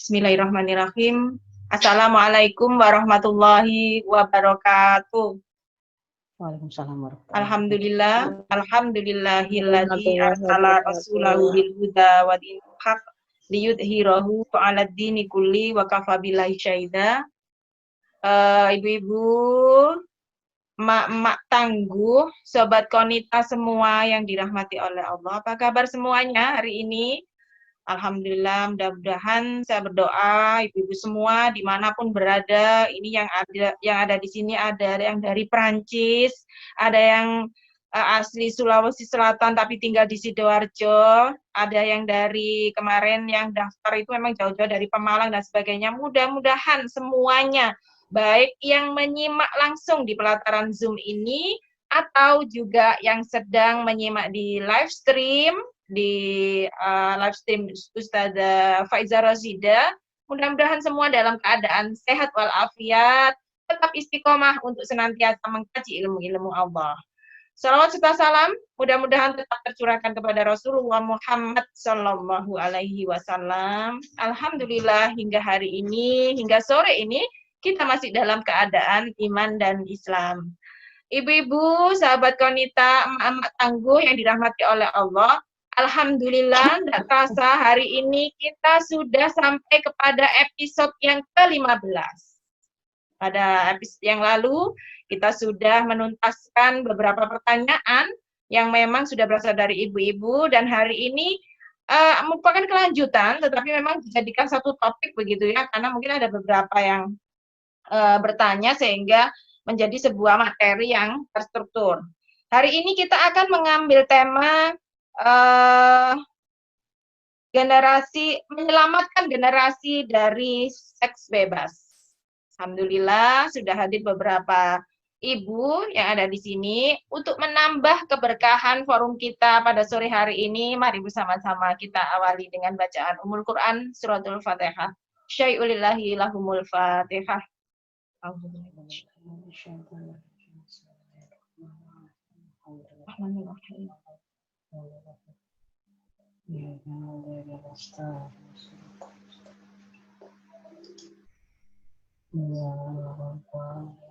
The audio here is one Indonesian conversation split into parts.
Bismillahirrahmanirrahim. Assalamualaikum warahmatullahi wabarakatuh. Waalaikumsalam warahmatullahi Alhamdulillah, alhamdulillahilladzi arsala rasulahu wabarakatuh. bil huda wa dinil haq liyudhhirahu 'alad dini kulli wa kafa billahi syahida. Ibu-ibu, emak-emak tangguh, sobat konita semua yang dirahmati oleh Allah. Apa kabar semuanya hari ini? Alhamdulillah, mudah-mudahan saya berdoa ibu-ibu semua dimanapun berada, ini yang ada di sini ada yang dari Perancis, ada yang asli Sulawesi Selatan tapi tinggal di Sidoarjo, ada yang dari kemarin yang daftar itu memang jauh-jauh dari Pemalang dan sebagainya. Mudah-mudahan semuanya, baik yang menyimak langsung di pelataran Zoom ini atau juga yang sedang menyimak di live stream live stream Ustazah Faiza Rozida. Mudah-mudahan semua dalam keadaan sehat walafiat, tetap istiqomah untuk senantiasa mengkaji ilmu-ilmu Allah. Salawat serta salam mudah-mudahan tetap tercurahkan kepada Rasulullah Muhammad Sallallahu Alaihi Wasallam. Alhamdulillah hingga hari ini, hingga sore ini kita masih dalam keadaan iman dan Islam. Ibu-ibu, sahabat konita, emak-emak tangguh yang dirahmati oleh Allah, alhamdulillah, tidak terasa hari ini kita sudah sampai kepada episode yang ke-15. Pada episode yang lalu, kita sudah menuntaskan beberapa pertanyaan yang memang sudah berasal dari ibu-ibu, dan hari ini merupakan kelanjutan, tetapi memang dijadikan satu topik begitu ya, karena mungkin ada beberapa yang bertanya sehingga menjadi sebuah materi yang terstruktur. Hari ini kita akan mengambil tema menyelamatkan generasi dari seks bebas. Alhamdulillah sudah hadir beberapa ibu yang ada di sini untuk menambah keberkahan forum kita pada sore hari ini. Mari bersama-sama kita awali dengan bacaan Ummul Quran suratul Fatihah. Syai'ulillahi lahumul Fatihah.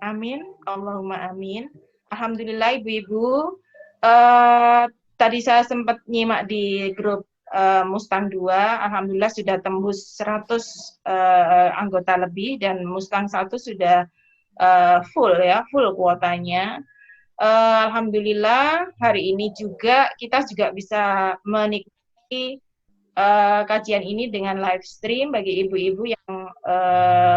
Amin, Allahumma amin. Alhamdulillah ibu-ibu, tadi saya sempat nyimak di grup Mustang 2, alhamdulillah sudah tembus 100 anggota lebih, dan Mustang 1 sudah full kuotanya. Alhamdulillah hari ini juga kita juga bisa menikmati kajian ini dengan live stream bagi ibu-ibu yang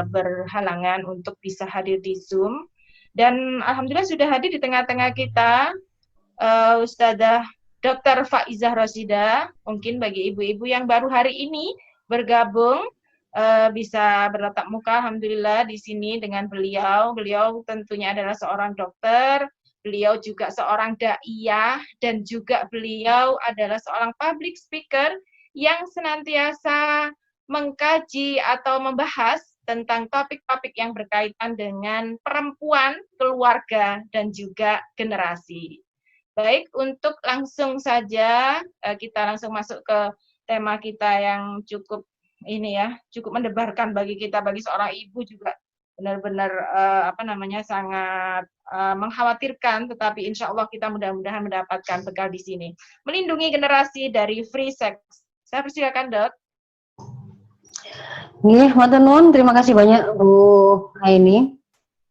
berhalangan untuk bisa hadir di Zoom. Dan alhamdulillah sudah hadir di tengah-tengah kita Ustazah Dr. Faizah Rozida. Mungkin bagi ibu-ibu yang baru hari ini bergabung bisa bertatap muka alhamdulillah di sini dengan beliau. Beliau tentunya adalah seorang dokter, beliau juga seorang daiyah, dan juga beliau adalah seorang public speaker yang senantiasa mengkaji atau membahas tentang topik-topik yang berkaitan dengan perempuan, keluarga, dan juga generasi. Baik, untuk langsung saja kita langsung masuk ke tema kita yang cukup cukup mendebarkan bagi kita, bagi seorang ibu juga benar-benar sangat mengkhawatirkan, tetapi insya Allah kita mudah-mudahan mendapatkan bekal di sini. Melindungi generasi dari free sex. Saya persilakan, Dok. Matur nuwun, terima kasih banyak Bu Aini.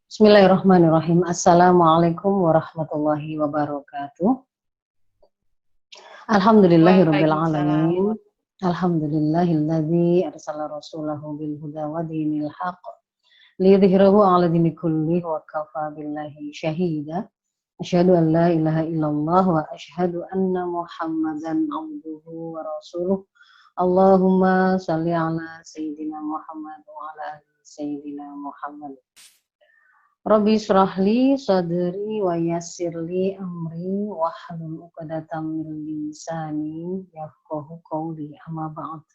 Bismillahirrahmanirrahim. Assalamualaikum warahmatullahi wabarakatuh. Alhamdulillahirabbil alamin. Alhamdulillahilladzi arsala rasulahu bil huda wa dinil haq liyudhhirahu 'ala dini kulli wa kafa billahi syahida. Asyhadu an la ilaha illallah wa asyhadu anna Muhammadan abduhu wa rasuluh. Allahumma shalli ala sayyidina Muhammad wa ala ali sayyidina Muhammad. Rabbi shrahli sadri wa yassirli amri wahlul 'uqdatam min lisani yafqahu qawli. Amma ba'd.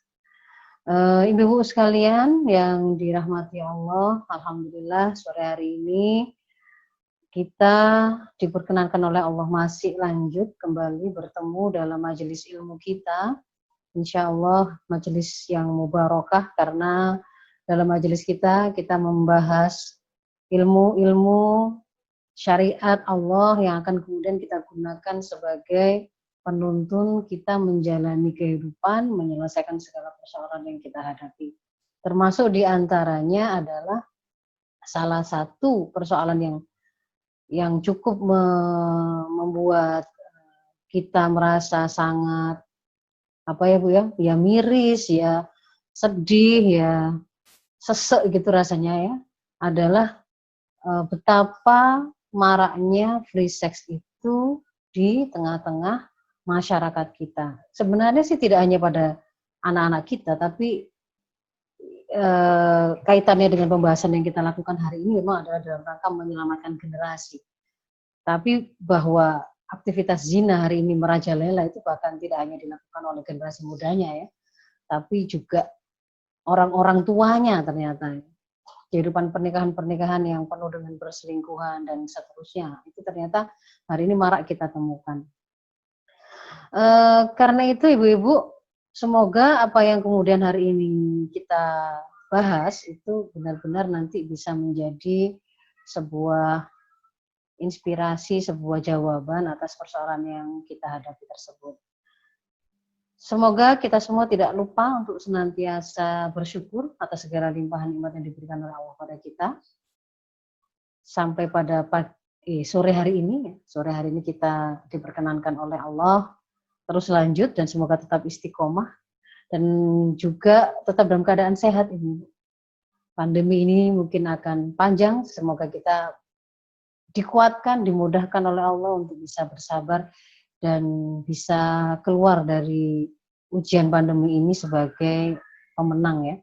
Ibu-ibu sekalian yang dirahmati Allah, alhamdulillah sore hari ini kita diperkenankan oleh Allah masih lanjut kembali bertemu dalam majelis ilmu kita insya Allah majelis yang mubarakah, karena dalam majelis kita membahas ilmu-ilmu syariat Allah yang akan kemudian kita gunakan sebagai penuntun kita menjalani kehidupan, menyelesaikan segala persoalan yang kita hadapi. Termasuk diantaranya adalah salah satu persoalan yang cukup membuat kita merasa sangat apa ya Bu ya miris, ya sedih, ya sesek gitu rasanya ya, adalah betapa maraknya free sex itu di tengah-tengah masyarakat kita. Sebenarnya sih tidak hanya pada anak-anak kita, tapi kaitannya dengan pembahasan yang kita lakukan hari ini memang adalah dalam rangka menyelamatkan generasi. Tapi bahwa aktivitas zina hari ini merajalela itu bahkan tidak hanya dilakukan oleh generasi mudanya ya, tapi juga orang-orang tuanya ternyata. Kehidupan pernikahan-pernikahan yang penuh dengan perselingkuhan dan seterusnya, itu ternyata hari ini marak kita temukan. Karena itu ibu-ibu, semoga apa yang kemudian hari ini kita bahas itu benar-benar nanti bisa menjadi sebuah inspirasi, sebuah jawaban atas persoalan yang kita hadapi tersebut. Semoga kita semua tidak lupa untuk senantiasa bersyukur atas segala limpahan nikmat yang diberikan oleh Allah pada kita. Sampai pada sore hari ini kita diperkenankan oleh Allah terus lanjut dan semoga tetap istiqomah dan juga tetap dalam keadaan sehat ini. Pandemi ini mungkin akan panjang, semoga kita dikuatkan, dimudahkan oleh Allah untuk bisa bersabar dan bisa keluar dari ujian pandemi ini sebagai pemenang ya,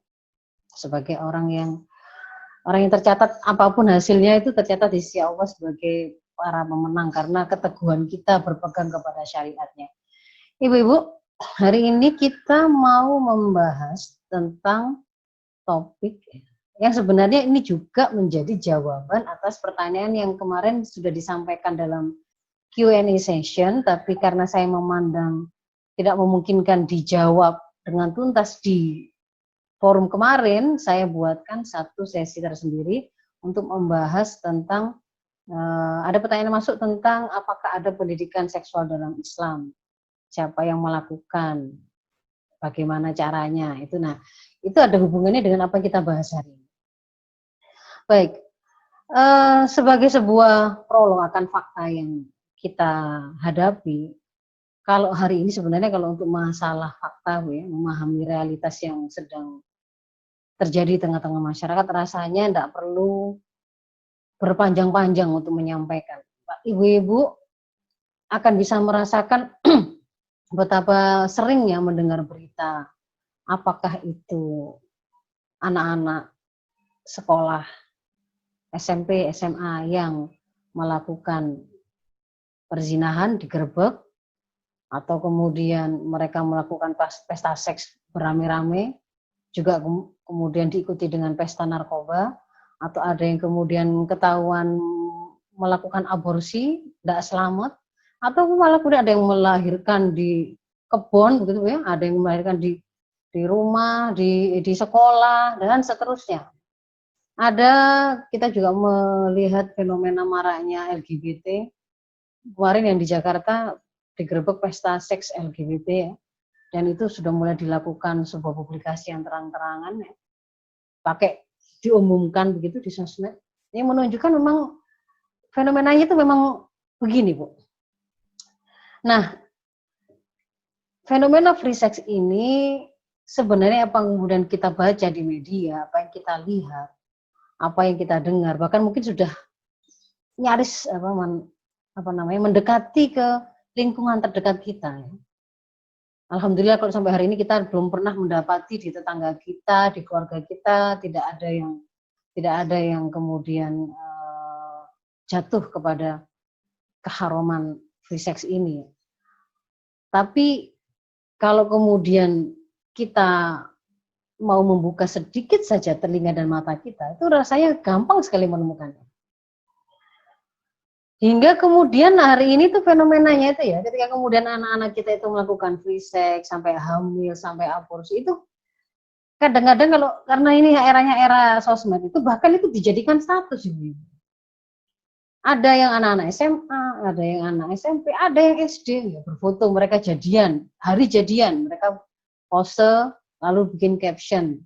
sebagai orang yang tercatat apapun hasilnya itu tercatat di sisi Allah sebagai para pemenang karena keteguhan kita berpegang kepada syariatnya. Ibu-ibu, hari ini kita mau membahas tentang topik yang sebenarnya ini juga menjadi jawaban atas pertanyaan yang kemarin sudah disampaikan dalam Q&A session, tapi karena saya memandang tidak memungkinkan dijawab dengan tuntas di forum kemarin, saya buatkan satu sesi tersendiri untuk membahas tentang ada pertanyaan masuk tentang apakah ada pendidikan seksual dalam Islam, siapa yang melakukan, bagaimana caranya, itu. Nah, itu ada hubungannya dengan apa yang kita bahas hari ini. Baik, sebagai sebuah prolog akan fakta yang kita hadapi, kalau hari ini sebenarnya kalau untuk masalah fakta ya, memahami realitas yang sedang terjadi di tengah-tengah masyarakat, rasanya tidak perlu berpanjang-panjang untuk menyampaikan. Ibu-ibu akan bisa merasakan betapa seringnya mendengar berita, apakah itu anak-anak sekolah SMP, SMA yang melakukan perzinahan digerebek, atau kemudian mereka melakukan pesta seks beramai-ramai, juga kemudian diikuti dengan pesta narkoba, atau ada yang kemudian ketahuan melakukan aborsi, tidak selamat, atau malah kemudian ada yang melahirkan di kebun, begitu ya, ada yang melahirkan di rumah, di sekolah, dan seterusnya. Kita juga melihat fenomena maraknya LGBT. Kemarin yang di Jakarta digerebek pesta seks LGBT ya, dan itu sudah mulai dilakukan sebuah publikasi yang terang-terangan ya, diumumkan begitu di sosmed, yang menunjukkan memang fenomenanya itu memang begini Bu. Nah, fenomena free sex ini sebenarnya apa yang kemudian kita baca di media, apa yang kita lihat, apa yang kita dengar, bahkan mungkin sudah nyaris mendekati ke lingkungan terdekat kita. Ya. Alhamdulillah kalau sampai hari ini kita belum pernah mendapati di tetangga kita, di keluarga kita tidak ada yang kemudian jatuh kepada keharaman free sex ini. Tapi kalau kemudian kita mau membuka sedikit saja telinga dan mata kita, itu rasanya gampang sekali menemukannya. Hingga kemudian hari ini tuh fenomenanya itu ya, ketika kemudian anak-anak kita itu melakukan free sex, sampai hamil, sampai aborsi, itu kadang-kadang kalau karena ini eranya era sosmed itu bahkan itu dijadikan status gitu. Ada yang anak-anak SMA, ada yang anak SMP, ada yang SD ya, berfoto mereka jadian, hari jadian, mereka pose lalu bikin caption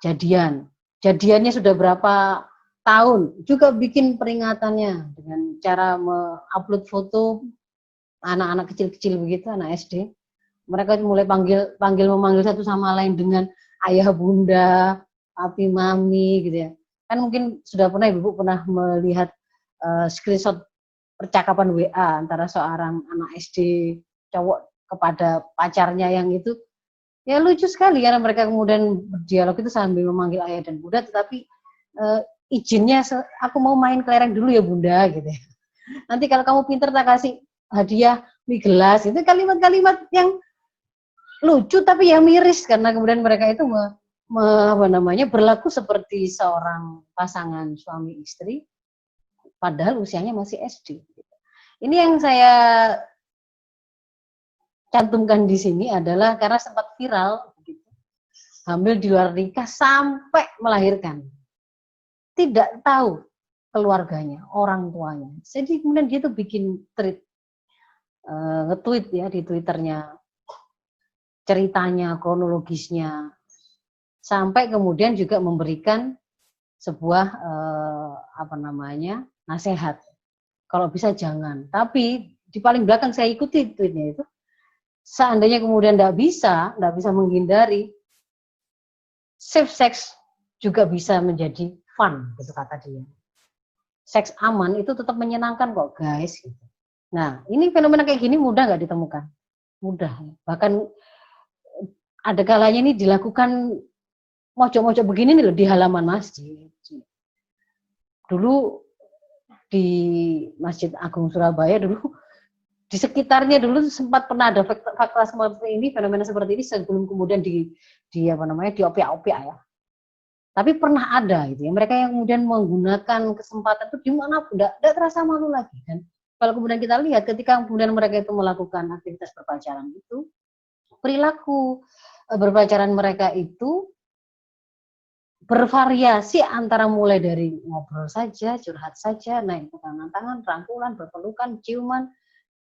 jadian. Jadiannya sudah berapa tahun, juga bikin peringatannya dengan cara mengupload foto anak-anak kecil-kecil begitu, anak SD. Mereka mulai memanggil satu sama lain dengan ayah bunda, papi mami gitu ya. Kan mungkin sudah pernah ibu pernah melihat screenshot percakapan WA antara seorang anak SD cowok kepada pacarnya yang itu ya lucu sekali karena mereka kemudian berdialog itu sambil memanggil ayah dan bunda, tetapi izinnya aku mau main kelereng dulu ya bunda gitu ya. Nanti kalau kamu pinter tak kasih hadiah mie gelas. Itu kalimat-kalimat yang lucu tapi ya miris karena kemudian mereka itu berlaku seperti seorang pasangan suami istri padahal usianya masih SD. Ini yang saya cantumkan di sini adalah karena sempat viral gitu. Hamil di luar nikah sampai melahirkan. Tidak tahu keluarganya, orang tuanya. Jadi kemudian dia tuh bikin nge-tweet ya di Twitternya ceritanya, kronologisnya, sampai kemudian juga memberikan sebuah nasihat. Kalau bisa jangan. Tapi di paling belakang saya ikuti tweetnya itu. Seandainya kemudian tidak bisa menghindari, safe sex juga bisa menjadi fun, gitu kata dia. Seks aman itu tetap menyenangkan kok guys. Nah ini fenomena kayak gini mudah nggak ditemukan? Mudah. Bahkan ada kalanya ini dilakukan mojok-mojok begini nih loh di halaman masjid. Dulu di Masjid Agung Surabaya dulu di sekitarnya dulu sempat pernah ada fakta seperti ini, fenomena seperti ini sebelum kemudian diopiak-opiak ya. Tapi pernah ada gitu ya. Mereka yang kemudian menggunakan kesempatan itu dimanapun tidak terasa malu lagi. Dan kalau kemudian kita lihat ketika kemudian mereka itu melakukan aktivitas berpacaran itu, perilaku berpacaran mereka itu bervariasi antara mulai dari ngobrol saja, curhat saja, naik pegangan tangan, rangkulan, berpelukan, ciuman,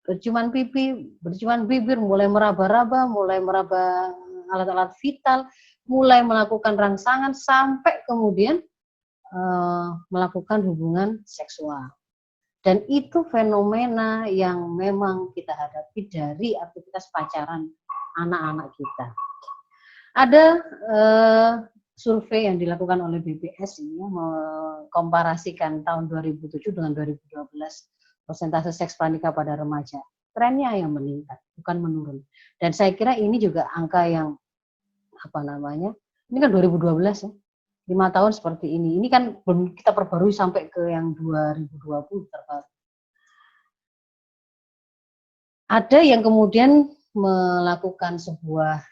berciuman pipi, berciuman bibir, mulai meraba-raba, mulai meraba alat-alat vital, mulai melakukan rangsangan sampai kemudian melakukan hubungan seksual. Dan itu fenomena yang memang kita hadapi dari aktivitas pacaran anak-anak kita. Ada survei yang dilakukan oleh BPS ini mengkomparasikan tahun 2007 dengan 2012 persentase seks pranikah pada remaja. Trennya yang meningkat, bukan menurun. Dan saya kira ini juga angka yang ini kan 2012 ya, 5 tahun seperti ini. Ini kan belum kita perbarui sampai ke yang 2020 terbaru. Ada yang kemudian melakukan sebuah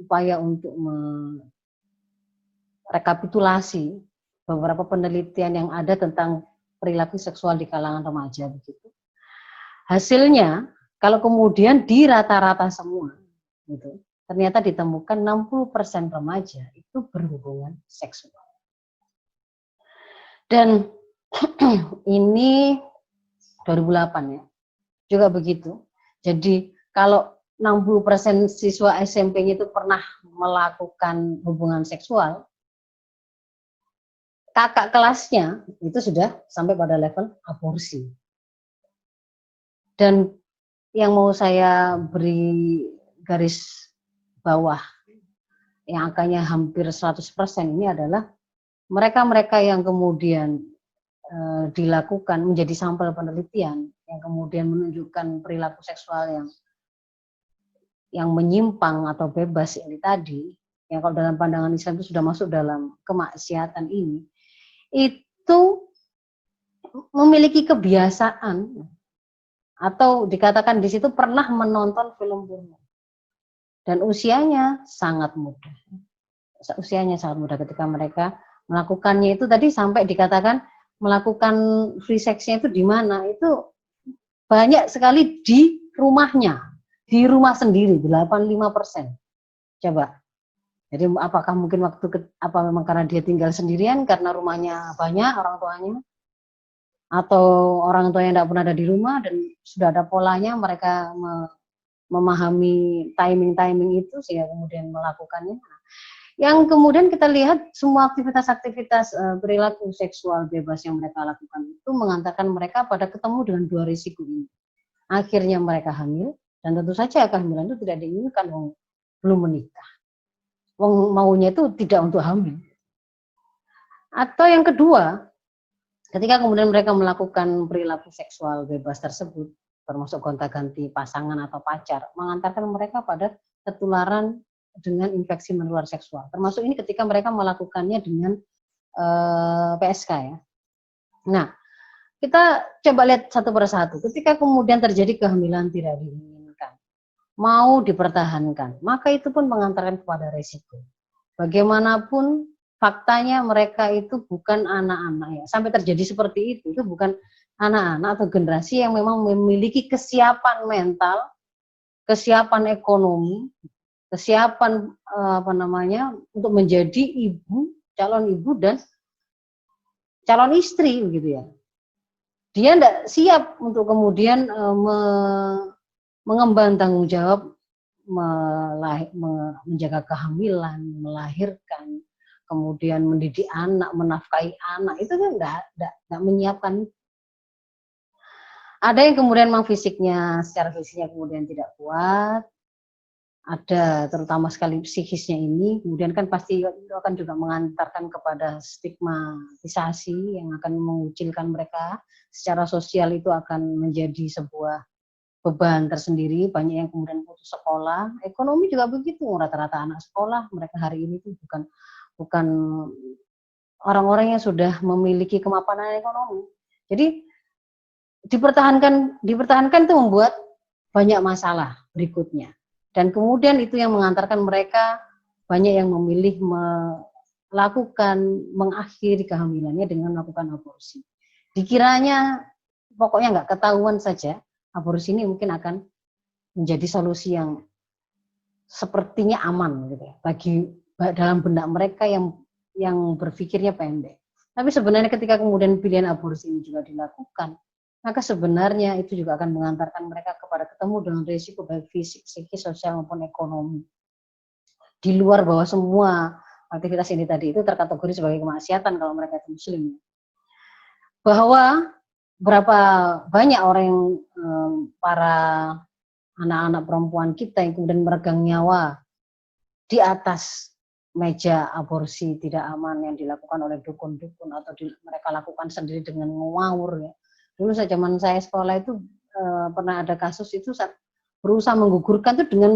upaya untuk rekapitulasi beberapa penelitian yang ada tentang perilaku seksual di kalangan remaja begitu. Hasilnya kalau kemudian di rata-rata semua gitu, ternyata ditemukan 60% remaja itu berhubungan seksual. Dan ini 2008 ya. Juga begitu. Jadi kalau 60% siswa SMP-nya itu pernah melakukan hubungan seksual, kakak kelasnya itu sudah sampai pada level aborsi. Dan yang mau saya beri garis bawah, yang angkanya hampir 100% ini adalah mereka-mereka yang kemudian dilakukan menjadi sampel penelitian, yang kemudian menunjukkan perilaku seksual yang menyimpang atau bebas ini tadi, yang kalau dalam pandangan Islam itu sudah masuk dalam kemaksiatan ini, itu memiliki kebiasaan atau dikatakan di situ pernah menonton film porno dan usianya sangat muda. Usianya sangat muda ketika mereka melakukannya itu tadi sampai dikatakan melakukan free sex-nya itu di mana? Itu banyak sekali di rumahnya, di rumah sendiri, 85%. Coba. Jadi apakah mungkin apa memang karena dia tinggal sendirian karena rumahnya banyak orang tuanya, atau orang tua yang tidak pernah ada di rumah dan sudah ada polanya, mereka memahami timing-timing itu sehingga kemudian melakukannya. Yang kemudian kita lihat semua aktivitas-aktivitas perilaku seksual bebas yang mereka lakukan itu mengantarkan mereka pada ketemu dengan dua risiko ini. Akhirnya mereka hamil, dan tentu saja kehamilan itu tidak diinginkan, belum menikah. Maunya itu tidak untuk hamil. Atau yang kedua, ketika kemudian mereka melakukan perilaku seksual bebas tersebut, termasuk gonta-ganti pasangan atau pacar, mengantarkan mereka pada ketularan dengan infeksi menular seksual. Termasuk ini ketika mereka melakukannya dengan PSK ya. Nah, kita coba lihat satu persatu. Ketika kemudian terjadi kehamilan tidak diinginkan, mau dipertahankan, maka itu pun mengantarkan kepada resiko. Bagaimanapun faktanya mereka itu bukan anak-anak ya. Sampai terjadi seperti itu bukan anak-anak atau generasi yang memang memiliki kesiapan mental, kesiapan ekonomi, kesiapan untuk menjadi ibu, calon ibu dan calon istri begitu ya. Dia tidak siap untuk kemudian mengemban tanggung jawab menjaga kehamilan, melahirkan, kemudian mendidik anak, menafkahi anak, itu kan tidak menyiapkan. Ada yang kemudian memang secara fisiknya kemudian tidak kuat, ada terutama sekali psikisnya ini, kemudian kan pasti itu akan juga mengantarkan kepada stigmatisasi yang akan mengucilkan mereka. Secara sosial itu akan menjadi sebuah beban tersendiri, banyak yang kemudian putus sekolah. Ekonomi juga begitu, rata-rata anak sekolah mereka hari ini itu bukan orang-orang yang sudah memiliki kemapanan ekonomi. Jadi dipertahankan itu membuat banyak masalah berikutnya. Dan kemudian itu yang mengantarkan mereka banyak yang memilih mengakhiri kehamilannya dengan melakukan aborsi. Dikiranya pokoknya nggak ketahuan saja, aborsi ini mungkin akan menjadi solusi yang sepertinya aman gitu ya, bagi dalam benak mereka yang berpikirnya pendek. Tapi sebenarnya ketika kemudian pilihan aborsi ini juga dilakukan, maka sebenarnya itu juga akan mengantarkan mereka kepada ketemu dengan risiko baik fisik, psikis, sosial maupun ekonomi. Di luar bahwa semua aktivitas ini tadi itu terkategori sebagai kemaksiatan kalau mereka itu muslim. Bahwa berapa banyak orang yang para anak-anak perempuan kita yang kemudian meregang nyawa di atas meja aborsi tidak aman yang dilakukan oleh dukun-dukun atau mereka lakukan sendiri dengan ngawur ya. Dulu zaman saya sekolah itu pernah ada kasus itu berusaha menggugurkan itu dengan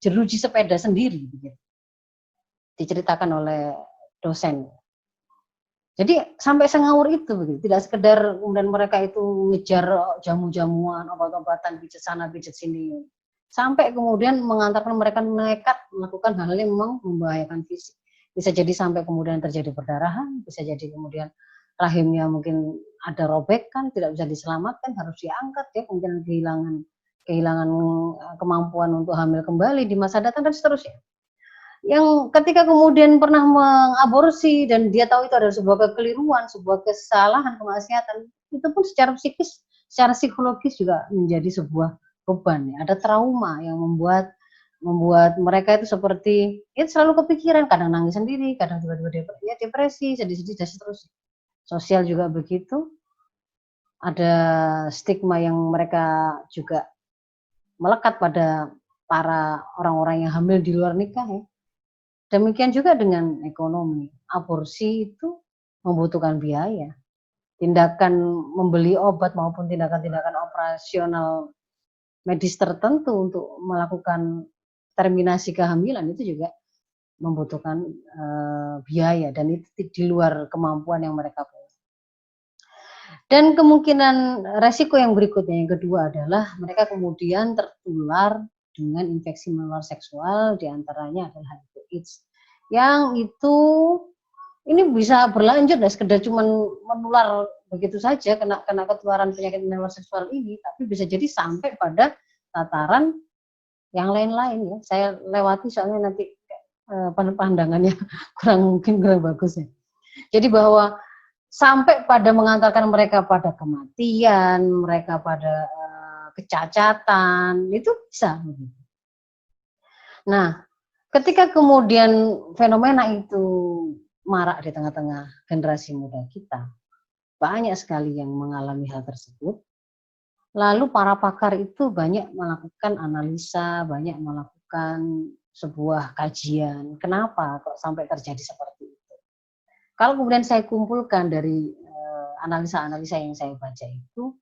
jeruji sepeda sendiri gitu. Diceritakan oleh dosen. Jadi sampai sengawur itu begitu. Tidak sekedar kemudian mereka itu ngejar jamu-jamuan, obat-obatan, pijat sana, pijat sini. Sampai kemudian mengantarkan mereka nekat melakukan hal yang memang membahayakan fisik. Bisa jadi sampai kemudian terjadi perdarahan, bisa jadi kemudian rahimnya mungkin ada robekan, tidak bisa diselamatkan, harus diangkat ya, kemudian kehilangan kemampuan untuk hamil kembali di masa datang dan seterusnya. Yang ketika kemudian pernah mengaborsi dan dia tahu itu adalah sebuah kekeliruan, sebuah kesalahan, kemaksiatan, itu pun secara psikis, secara psikologis juga menjadi sebuah beban ya. Ada trauma yang membuat mereka itu seperti selalu kepikiran, kadang nangis sendiri, kadang tiba-tiba depresi, sedih-sedih dan seterusnya. Sosial juga begitu, ada stigma yang mereka juga melekat pada para orang-orang yang hamil di luar nikah ya. Demikian juga dengan ekonomi. Aborsi itu membutuhkan biaya. Tindakan membeli obat maupun tindakan-tindakan operasional medis tertentu untuk melakukan terminasi kehamilan itu juga membutuhkan biaya dan itu di luar kemampuan yang mereka punya. Dan kemungkinan resiko yang berikutnya, yang kedua adalah mereka kemudian tertular dengan infeksi menular seksual, diantaranya adalah HIV/AIDS, yang itu ini bisa berlanjut, dan sekedar cuman menular begitu saja, kena ketularan penyakit menular seksual ini, tapi bisa jadi sampai pada tataran yang lain-lain ya. Saya lewati soalnya nanti pandangannya kurang bagus ya. Jadi bahwa sampai pada mengantarkan mereka pada kematian, mereka pada kecacatan, itu bisa. Nah, ketika kemudian fenomena itu marak di tengah-tengah generasi muda kita, banyak sekali yang mengalami hal tersebut. Lalu para pakar itu banyak melakukan analisa, banyak melakukan sebuah kajian. Kenapa kok sampai terjadi seperti itu? Kalau kemudian saya kumpulkan dari analisa-analisa yang saya baca itu,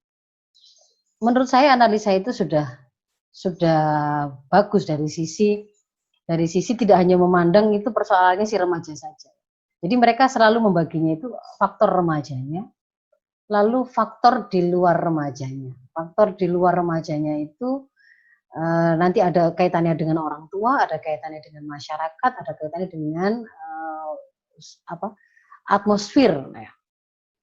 menurut saya analisa itu sudah bagus dari sisi tidak hanya memandang itu persoalannya si remaja saja. Jadi mereka selalu membaginya itu faktor remajanya, lalu faktor di luar remajanya. Faktor di luar remajanya itu nanti ada kaitannya dengan orang tua, ada kaitannya dengan masyarakat, ada kaitannya dengan atmosfer,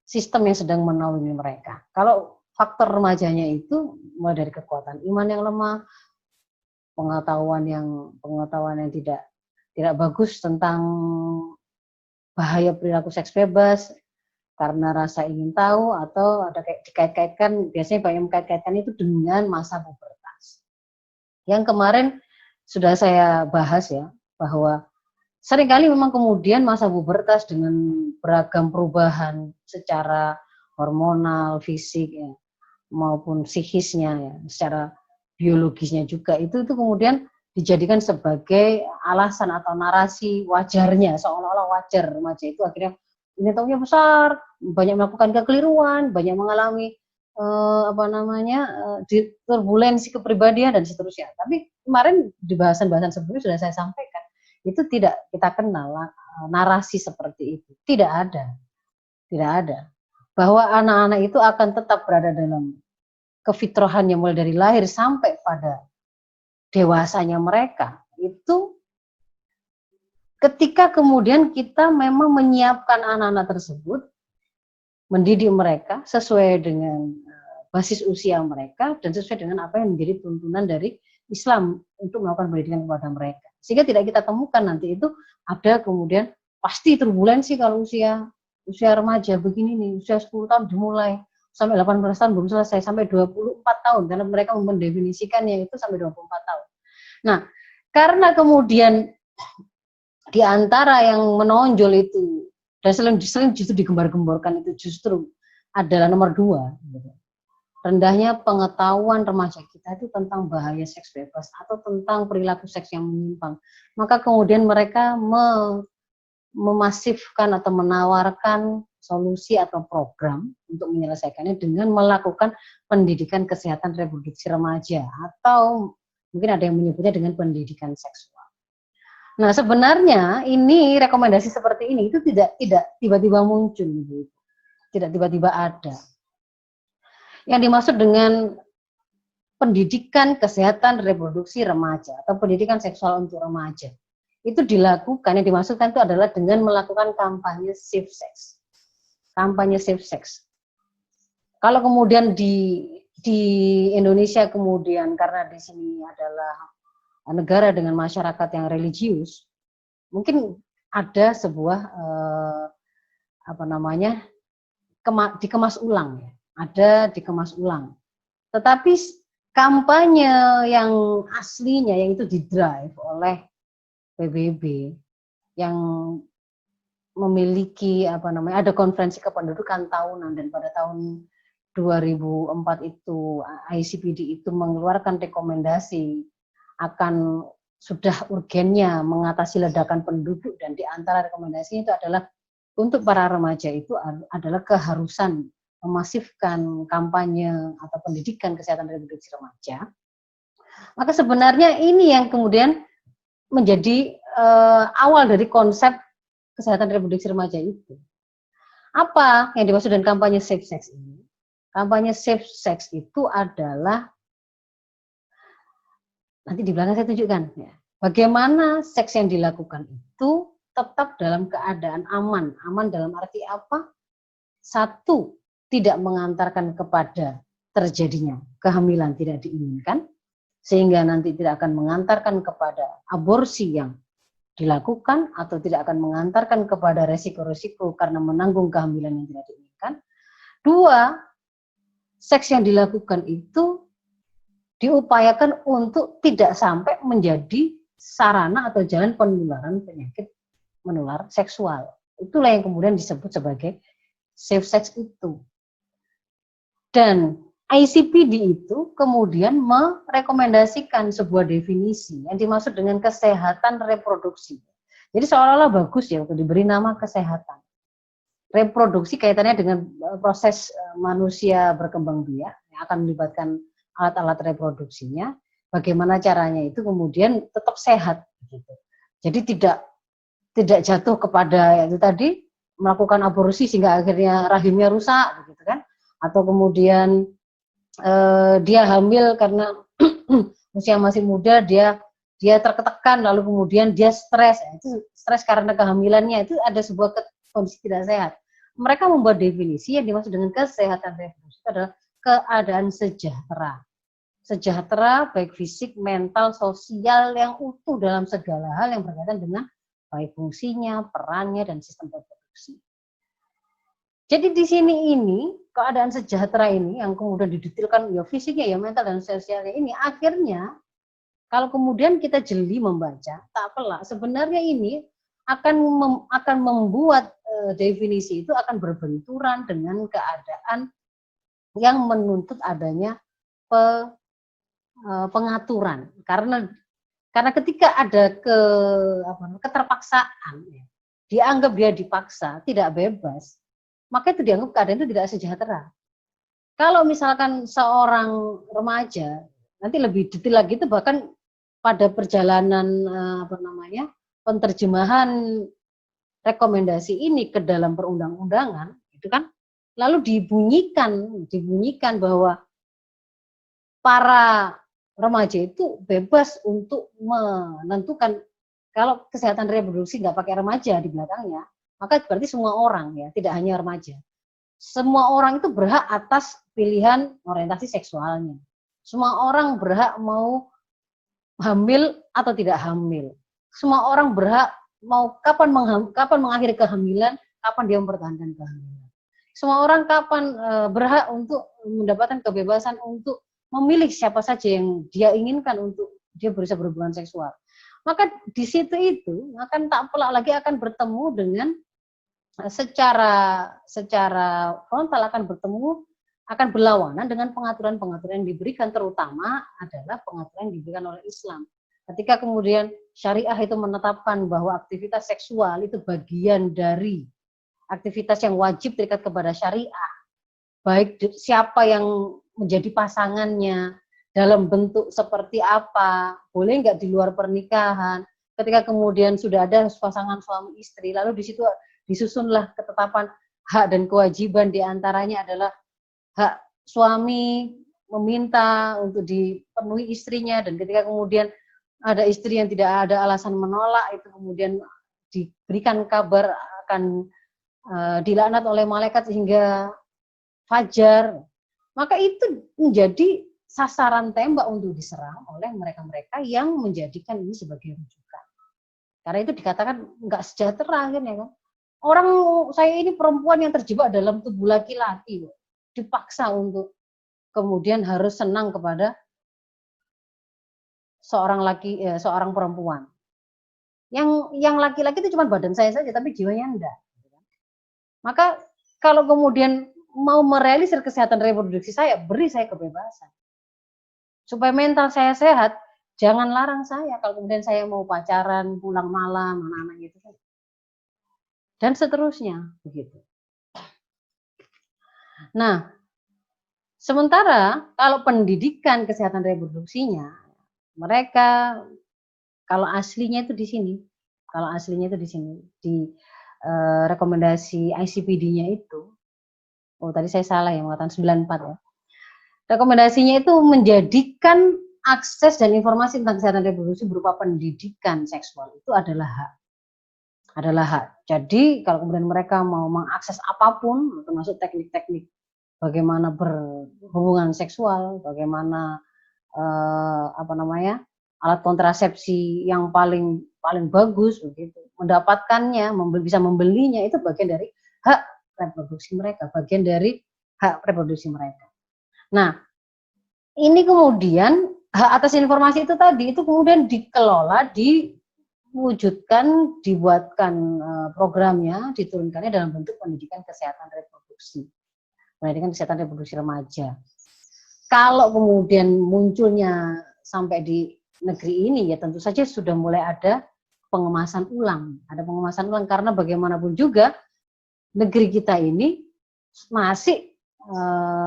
sistem yang sedang menaungi mereka. Kalau faktor remajanya itu mulai dari kekuatan iman yang lemah, pengetahuan yang tidak bagus tentang bahaya perilaku seks bebas karena rasa ingin tahu, atau ada dikait-kaitkan, biasanya banyak mengkait-kaitkan itu dengan masa pubertas. Yang kemarin sudah saya bahas ya, bahwa seringkali memang kemudian masa pubertas dengan beragam perubahan secara hormonal, fisik ya, maupun psikisnya ya, secara biologisnya juga itu kemudian dijadikan sebagai alasan atau narasi wajarnya, seolah-olah wajar remaja itu akhirnya ini taunya besar, banyak melakukan kekeliruan, banyak mengalami turbulensi kepribadian dan seterusnya. Tapi kemarin di bahasan-bahasan sebelumnya sudah saya sampaikan, itu tidak kita kenal narasi seperti itu. Tidak ada. Bahwa anak-anak itu akan tetap berada dalam kefitrahannya mulai dari lahir sampai pada dewasanya mereka. Itu ketika kemudian kita memang menyiapkan anak-anak tersebut, mendidik mereka sesuai dengan basis usia mereka dan sesuai dengan apa yang menjadi tuntunan dari Islam untuk melakukan pendidikan kepada mereka. Sehingga tidak kita temukan nanti itu ada kemudian pasti turbulensi kalau usia remaja begini nih, usia 10 tahun dimulai sampai 18 tahun belum selesai, sampai 24 tahun karena mereka mendefinisikannya itu sampai 24 tahun. Nah, karena kemudian di antara yang menonjol itu dan sering justru digembar-gemborkan itu justru adalah nomor 2, gitu. Rendahnya pengetahuan remaja kita itu tentang bahaya seks bebas atau tentang perilaku seks yang menyimpang. Maka kemudian mereka memasifkan atau menawarkan solusi atau program untuk menyelesaikannya dengan melakukan pendidikan kesehatan reproduksi remaja, atau mungkin ada yang menyebutnya dengan pendidikan seksual. Nah, sebenarnya ini rekomendasi seperti ini itu tidak tiba-tiba muncul, gitu. Tidak tiba-tiba ada. Yang dimaksud dengan pendidikan kesehatan reproduksi remaja atau pendidikan seksual untuk remaja itu dilakukan, yang dimaksudkan itu adalah dengan melakukan kampanye safe sex. Kampanye safe sex. Kalau kemudian di Indonesia kemudian karena di sini adalah negara dengan masyarakat yang religius, mungkin ada sebuah dikemas ulang ya. Ada dikemas ulang. Tetapi kampanye yang aslinya yang itu didrive oleh PBB yang memiliki ada konferensi kependudukan tahunan, dan pada tahun 2004 itu ICPD itu mengeluarkan rekomendasi akan sudah urgennya mengatasi ledakan penduduk, dan di antara rekomendasi itu adalah untuk para remaja itu adalah keharusan memasifkan kampanye atau pendidikan kesehatan reproduksi remaja. Maka sebenarnya ini yang kemudian menjadi awal dari konsep kesehatan reproduksi remaja itu. Apa yang dimaksud dengan kampanye safe sex ini? Kampanye safe sex itu adalah, nanti di belakang saya tunjukkan ya, bagaimana seks yang dilakukan itu tetap dalam keadaan aman. Aman dalam arti apa? Satu, tidak mengantarkan kepada terjadinya kehamilan tidak diinginkan, sehingga nanti tidak akan mengantarkan kepada aborsi yang dilakukan atau tidak akan mengantarkan kepada resiko-resiko karena menanggung kehamilan yang tidak diinginkan. Dua, seks yang dilakukan itu diupayakan untuk tidak sampai menjadi sarana atau jalan penularan penyakit menular seksual. Itulah yang kemudian disebut sebagai safe sex itu. Dan ICPD itu kemudian merekomendasikan sebuah definisi yang dimaksud dengan kesehatan reproduksi. Jadi seolah-olah bagus ya untuk diberi nama kesehatan. Reproduksi kaitannya dengan proses manusia berkembang biak yang akan melibatkan alat-alat reproduksinya. Bagaimana caranya itu kemudian tetap sehat, gitu. Jadi tidak jatuh kepada itu tadi melakukan aborsi sehingga akhirnya rahimnya rusak, gitu kan? Atau kemudian dia hamil karena usia masih muda, dia tertekan lalu kemudian dia stres. Itu stres karena kehamilannya, itu ada sebuah kondisi tidak sehat. Mereka membuat definisi yang dimaksud dengan kesehatan reproduksi adalah keadaan sejahtera. Sejahtera baik fisik, mental, sosial yang utuh dalam segala hal yang berkaitan dengan baik fungsinya, perannya, dan sistem reproduksi. Jadi di sini ini, keadaan sejahtera ini yang kemudian didetilkan ya fisiknya, ya mental, dan sosialnya ini, akhirnya kalau kemudian kita jeli membaca, tak pelak, sebenarnya ini akan membuat definisi itu akan berbenturan dengan keadaan yang menuntut adanya pengaturan, karena ketika ada keterpaksaan, dianggap dia dipaksa, tidak bebas, maka itu dianggap keadaan itu tidak sejahtera. Kalau misalkan seorang remaja, nanti lebih detail lagi itu bahkan pada perjalanan penerjemahan rekomendasi ini ke dalam perundang-undangan, itu kan, lalu dibunyikan bahwa para remaja itu bebas untuk menentukan kalau kesehatan reproduksi nggak pakai remaja di belakangnya, maka berarti semua orang ya, tidak hanya remaja. Semua orang itu berhak atas pilihan orientasi seksualnya. Semua orang berhak mau hamil atau tidak hamil. Semua orang berhak mau kapan mengakhiri kehamilan, kapan dia mempertahankan kehamilan. Semua orang berhak untuk mendapatkan kebebasan untuk memilih siapa saja yang dia inginkan untuk dia bisa berhubungan seksual. Maka di situ itu akan tak pelak lagi akan bertemu dengan secara frontal akan berlawanan dengan pengaturan-pengaturan yang diberikan, terutama adalah pengaturan yang diberikan oleh Islam. Ketika kemudian syariah itu menetapkan bahwa aktivitas seksual itu bagian dari aktivitas yang wajib terikat kepada syariah, baik siapa yang menjadi pasangannya, dalam bentuk seperti apa, boleh nggak di luar pernikahan, ketika kemudian sudah ada pasangan suami istri, lalu di situ disusunlah ketetapan hak dan kewajiban, diantaranya adalah hak suami meminta untuk dipenuhi istrinya, dan ketika kemudian ada istri yang tidak ada alasan menolak, itu kemudian diberikan kabar akan dilaknat oleh malaikat sehingga fajar. Maka itu menjadi sasaran tembak untuk diserang oleh mereka-mereka yang menjadikan ini sebagai rujukan. Karena itu dikatakan nggak sejahtera kan ya kan. Orang saya ini perempuan yang terjebak dalam tubuh laki-laki, dipaksa untuk kemudian harus senang kepada seorang perempuan. Yang laki-laki itu cuma badan saya saja, tapi jiwanya enggak. Maka kalau kemudian mau merealisir kesehatan reproduksi saya, beri saya kebebasan. Supaya mental saya sehat, jangan larang saya kalau kemudian saya mau pacaran, pulang malam, anak-anak gitu. Dan seterusnya, begitu. Nah, sementara kalau pendidikan kesehatan reproduksinya, mereka kalau aslinya itu di sini, di rekomendasi ICPD-nya itu, tadi saya salah ya, mengatakan 94 ya. Rekomendasinya itu menjadikan akses dan informasi tentang kesehatan reproduksi berupa pendidikan seksual itu adalah hak. adalah hak. Jadi kalau kemudian mereka mau mengakses apapun, termasuk teknik-teknik bagaimana berhubungan seksual, bagaimana alat kontrasepsi yang paling bagus begitu, mendapatkannya, bisa membelinya, itu bagian dari hak reproduksi mereka, bagian dari hak reproduksi mereka. Nah, ini kemudian hak atas informasi itu tadi itu kemudian dikelola, diwujudkan, dibuatkan programnya, diturunkannya dalam bentuk pendidikan kesehatan reproduksi, pendidikan kesehatan reproduksi remaja. Kalau kemudian munculnya sampai di negeri ini, ya tentu saja sudah mulai ada pengemasan ulang, karena bagaimanapun juga negeri kita ini masih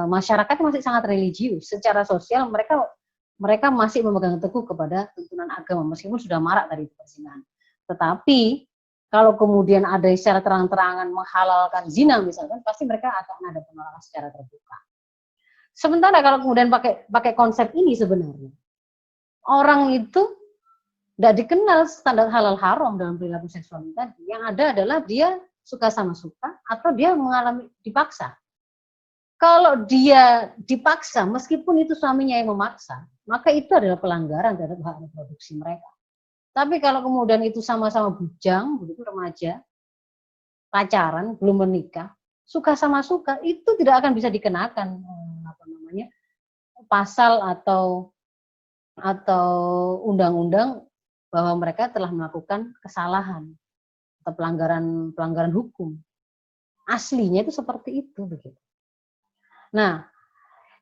masyarakatnya masih sangat religius. Secara sosial mereka masih memegang teguh kepada tuntunan agama, meskipun sudah marak tadi perzinahan. Tetapi kalau kemudian ada secara terang-terangan menghalalkan zina misalkan, pasti mereka akan ada penolakan secara terbuka. Sementara kalau kemudian pakai konsep ini, sebenarnya orang itu tidak dikenal standar halal haram dalam perilaku seksual tadi. Yang ada adalah dia suka sama suka atau dia mengalami dipaksa. Kalau dia dipaksa, meskipun itu suaminya yang memaksa, maka itu adalah pelanggaran terhadap hak reproduksi mereka. Tapi kalau kemudian itu sama-sama bujang, begitu remaja, pacaran, belum menikah, suka sama suka, itu tidak akan bisa dikenakan pasal atau undang-undang bahwa mereka telah melakukan kesalahan atau pelanggaran hukum. Aslinya itu seperti itu begitu. Nah,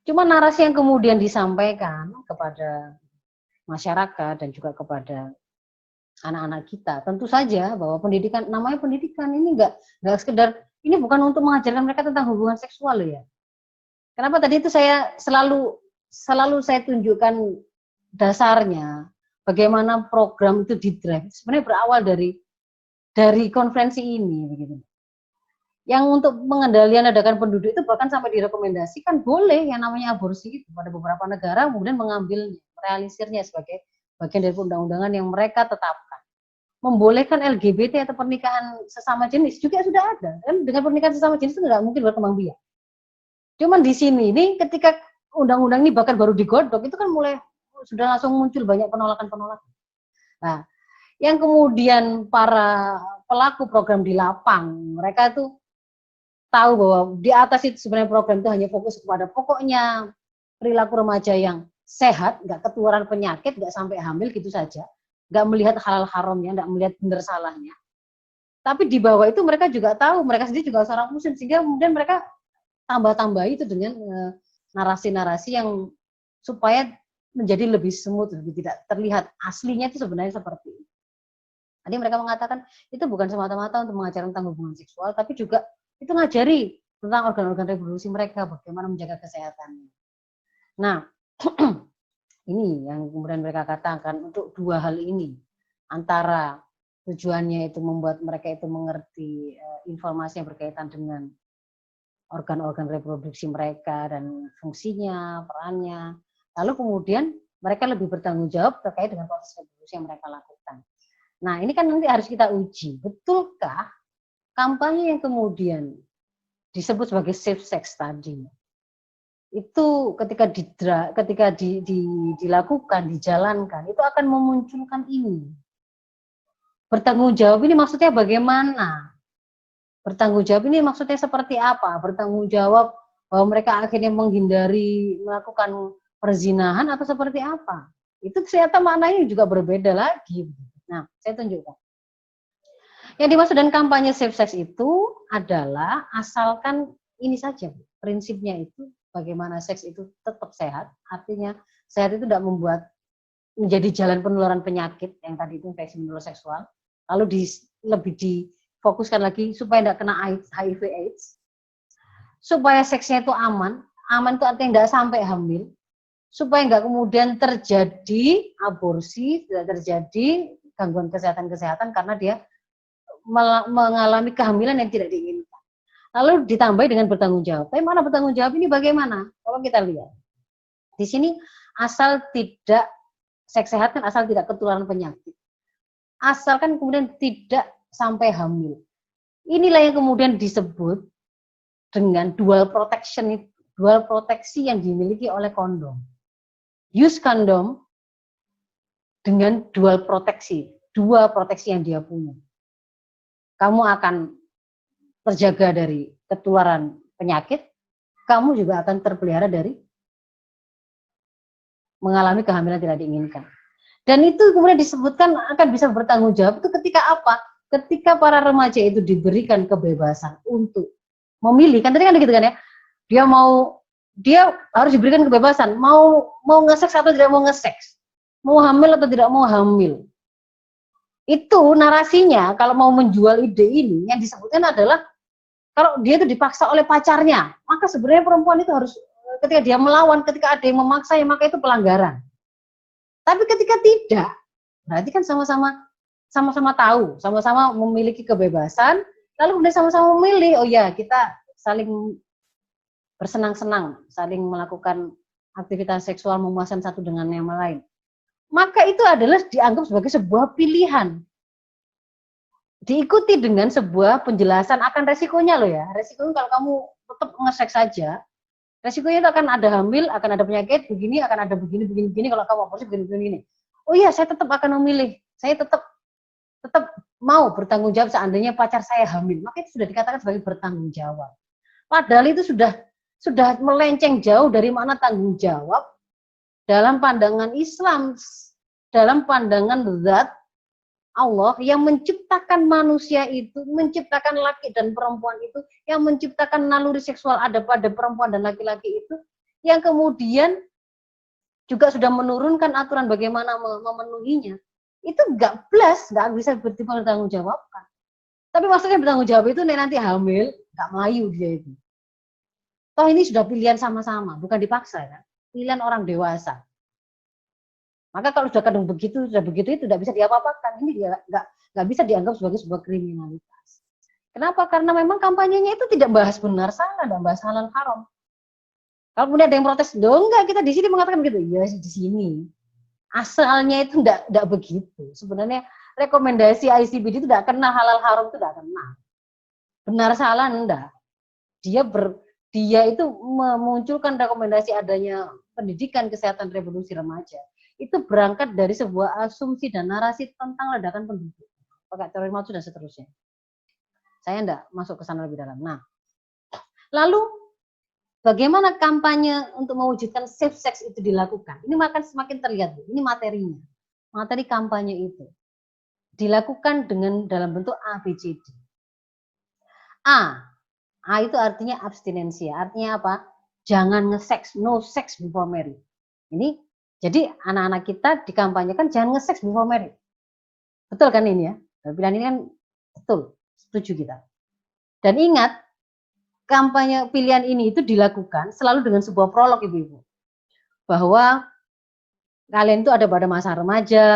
cuma narasi yang kemudian disampaikan kepada masyarakat dan juga kepada anak-anak kita, tentu saja bahwa pendidikan, namanya pendidikan ini nggak sekedar, ini bukan untuk mengajarkan mereka tentang hubungan seksual ya. Kenapa tadi itu saya selalu saya tunjukkan dasarnya, bagaimana program itu di-drive. Sebenarnya berawal dari konferensi ini begitu. Yang untuk pengendalian ledakan penduduk itu bahkan sampai direkomendasikan boleh yang namanya aborsi itu pada beberapa negara, kemudian mengambil realisirnya sebagai bagian dari undang-undangan yang mereka tetapkan. Membolehkan LGBT atau pernikahan sesama jenis juga sudah ada. Dan dengan pernikahan sesama jenis itu nggak mungkin berkembang biak. Cuman di sini ini ketika undang-undang ini bahkan baru digodok, itu kan mulai sudah langsung muncul banyak penolakan-penolakan. Nah, yang kemudian para pelaku program di lapang, mereka itu tahu bahwa di atas itu sebenarnya program itu hanya fokus kepada pokoknya perilaku remaja yang sehat, nggak ketularan penyakit, nggak sampai hamil gitu saja, nggak melihat halal haramnya, nggak melihat benar salahnya. Tapi di bawah itu mereka juga tahu, mereka sendiri juga seorang muslim, sehingga kemudian mereka tambah-tambahi itu dengan narasi-narasi yang supaya menjadi lebih smooth, lebih tidak terlihat aslinya itu sebenarnya seperti itu. Tadi mereka mengatakan itu bukan semata-mata untuk mengajarkan tentang hubungan seksual, tapi juga itu ngajari tentang organ-organ reproduksi mereka, bagaimana menjaga kesehatannya. Nah, ini yang kemudian mereka katakan untuk dua hal ini, antara tujuannya itu membuat mereka itu mengerti informasi yang berkaitan dengan organ-organ reproduksi mereka dan fungsinya, perannya. Lalu kemudian mereka lebih bertanggung jawab terkait dengan proses reproduksi yang mereka lakukan. Nah, ini kan nanti harus kita uji, betulkah kampanye yang kemudian disebut sebagai safe sex tadi, itu ketika dilakukan, dijalankan, itu akan memunculkan ini. Bertanggung jawab ini maksudnya bagaimana? Bertanggung jawab ini maksudnya seperti apa? Bertanggung jawab bahwa mereka akhirnya menghindari melakukan perzinahan atau seperti apa? Itu ternyata maknanya juga berbeda lagi. Nah, saya tunjukkan. Yang dimaksud dengan kampanye safe sex itu adalah asalkan ini saja, prinsipnya itu bagaimana seks itu tetap sehat, artinya sehat itu tidak membuat menjadi jalan penularan penyakit yang tadi itu infeksi menular seksual, lalu lebih difokuskan lagi supaya tidak kena HIV/AIDS, supaya seksnya itu aman itu artinya tidak sampai hamil, supaya nggak kemudian terjadi aborsi, tidak terjadi gangguan kesehatan karena dia mengalami kehamilan yang tidak diinginkan. Lalu ditambah dengan bertanggung jawab. Tapi mana bertanggung jawab ini bagaimana? Kalau kita lihat. Di sini asal tidak seks sehat kan asal tidak ketularan penyakit. Asalkan kemudian tidak sampai hamil. Inilah yang kemudian disebut dengan dual proteksi yang dimiliki oleh kondom. Use kondom dengan dual proteksi, dua proteksi yang dia punya. Kamu akan terjaga dari ketularan penyakit, kamu juga akan terpelihara dari mengalami kehamilan tidak diinginkan. Dan itu kemudian disebutkan akan bisa bertanggung jawab itu ketika apa? Ketika para remaja itu diberikan kebebasan untuk memilih, kan tadi kan gitu kan ya, dia harus diberikan kebebasan, mau nge-seks atau tidak mau nge-seks, mau hamil atau tidak mau hamil. Itu narasinya kalau mau menjual ide ini yang disebutkan adalah kalau dia itu dipaksa oleh pacarnya, maka sebenarnya perempuan itu harus ketika dia melawan, ketika ada yang memaksa, ya maka itu pelanggaran. Tapi ketika tidak, berarti kan sama-sama tahu, sama-sama memiliki kebebasan, lalu kemudian sama-sama memilih, oh ya kita saling bersenang-senang, saling melakukan aktivitas seksual memuaskan satu dengan yang lain. Maka itu adalah dianggap sebagai sebuah pilihan. Diikuti dengan sebuah penjelasan akan resikonya loh ya. Resikonya kalau kamu tetap nge-seks saja, resikonya itu akan ada hamil, akan ada penyakit, begini, akan ada begini, kalau kamu aborsi begini. Oh iya, saya tetap akan memilih. Saya tetap mau bertanggung jawab seandainya pacar saya hamil. Maka itu sudah dikatakan sebagai bertanggung jawab. Padahal itu sudah melenceng jauh dari makna tanggung jawab dalam pandangan Islam, dalam pandangan zat Allah yang menciptakan manusia itu, menciptakan laki dan perempuan itu, yang menciptakan naluri seksual ada pada perempuan dan laki-laki itu, yang kemudian juga sudah menurunkan aturan bagaimana memenuhinya. Itu nggak bisa bertanggung jawabkan. Tapi maksudnya bertanggung jawab itu nanti hamil, nggak melayu dia itu. Toh ini sudah pilihan sama-sama, bukan dipaksa kan? Pilihan orang dewasa. Maka kalau sudah kadang begitu itu tidak bisa diapa-apakan. Ini dia nggak bisa dianggap sebagai sebuah kriminalitas. Kenapa? Karena memang kampanyenya itu tidak bahas benar salah, tidak bahas halal haram. Kalau kemudian ada yang protes, enggak, kita di sini mengatakan begitu. Ya di sini. Asalnya itu tidak begitu. Sebenarnya rekomendasi ICBD itu tidak kena halal haram, itu tidak kena. Benar salah enggak. Dia itu memunculkan rekomendasi adanya pendidikan kesehatan reproduksi remaja. Itu berangkat dari sebuah asumsi dan narasi tentang ledakan penduduk. Pakai teori Matsui dan seterusnya. Saya enggak masuk ke sana lebih dalam. Nah, lalu bagaimana kampanye untuk mewujudkan safe sex itu dilakukan? Ini akan semakin terlihat. Ini materinya. Materi kampanye itu dilakukan dalam bentuk ABCD. A itu artinya abstinensia. Artinya apa? Jangan nge-sex, no sex before marriage. Ini jadi anak-anak kita dikampanyekan jangan nge-sex before marriage. Betul kan ini ya? Pilihan ini kan betul, setuju kita. Dan ingat, kampanye pilihan ini itu dilakukan selalu dengan sebuah prolog ibu-ibu. Bahwa kalian itu ada pada masa remaja,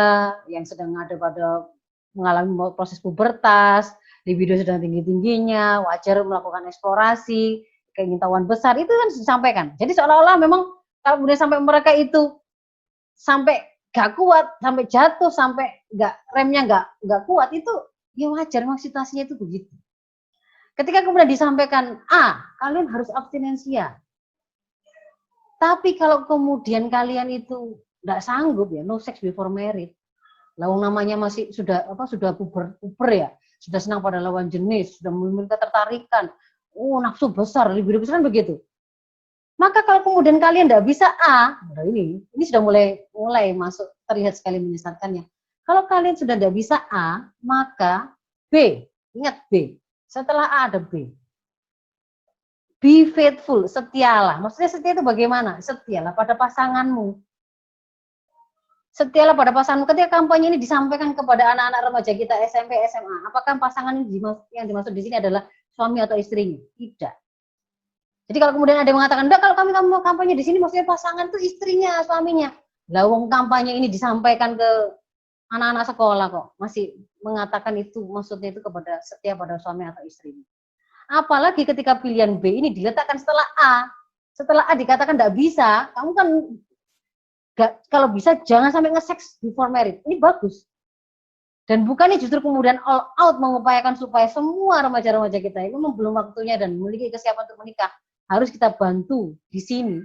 yang sedang ada pada mengalami proses pubertas, libido sedang tinggi-tingginya, wajar melakukan eksplorasi, keingintahuan besar, itu kan disampaikan. Jadi seolah-olah memang kalau kemudian sampai mereka itu sampai gak kuat, sampai jatuh, sampai remnya nggak kuat, itu ya wajar, memang situasinya itu begitu. Ketika kemudian disampaikan kalian harus abstinensia. Tapi kalau kemudian kalian itu nggak sanggup ya, no sex before marriage. Lawang namanya masih sudah puber ya, sudah senang pada lawan jenis, sudah memiliki ketertarikan, nafsu besar, libido besar kan begitu. Maka kalau kemudian kalian nggak bisa ini sudah mulai masuk, terlihat sekali menyesatkannya. Kalau kalian sudah nggak bisa maka B, ingat B. Setelah A ada B. Be faithful, setialah. Maksudnya setia itu bagaimana? Setialah pada pasanganmu. Setialah pada pasanganmu. Ketika kampanye ini disampaikan kepada anak-anak remaja kita SMP, SMA, apakah pasangan yang dimaksud di sini adalah suami atau istrinya? Tidak. Jadi kalau kemudian ada yang mengatakan, enggak, kalau kami mau kampanye di sini maksudnya pasangan itu istrinya, suaminya. Lah wong kampanye ini disampaikan ke anak-anak sekolah kok, masih mengatakan itu maksudnya itu kepada setia pada suami atau istrinya. Apalagi ketika pilihan B ini diletakkan setelah A. Setelah A dikatakan enggak bisa, kamu kan kalau bisa jangan sampai nge-sex before marriage. Ini bagus. Dan bukannya justru kemudian all out mengupayakan supaya semua remaja-remaja kita itu belum waktunya dan memiliki kesiapan untuk menikah. Harus kita bantu di sini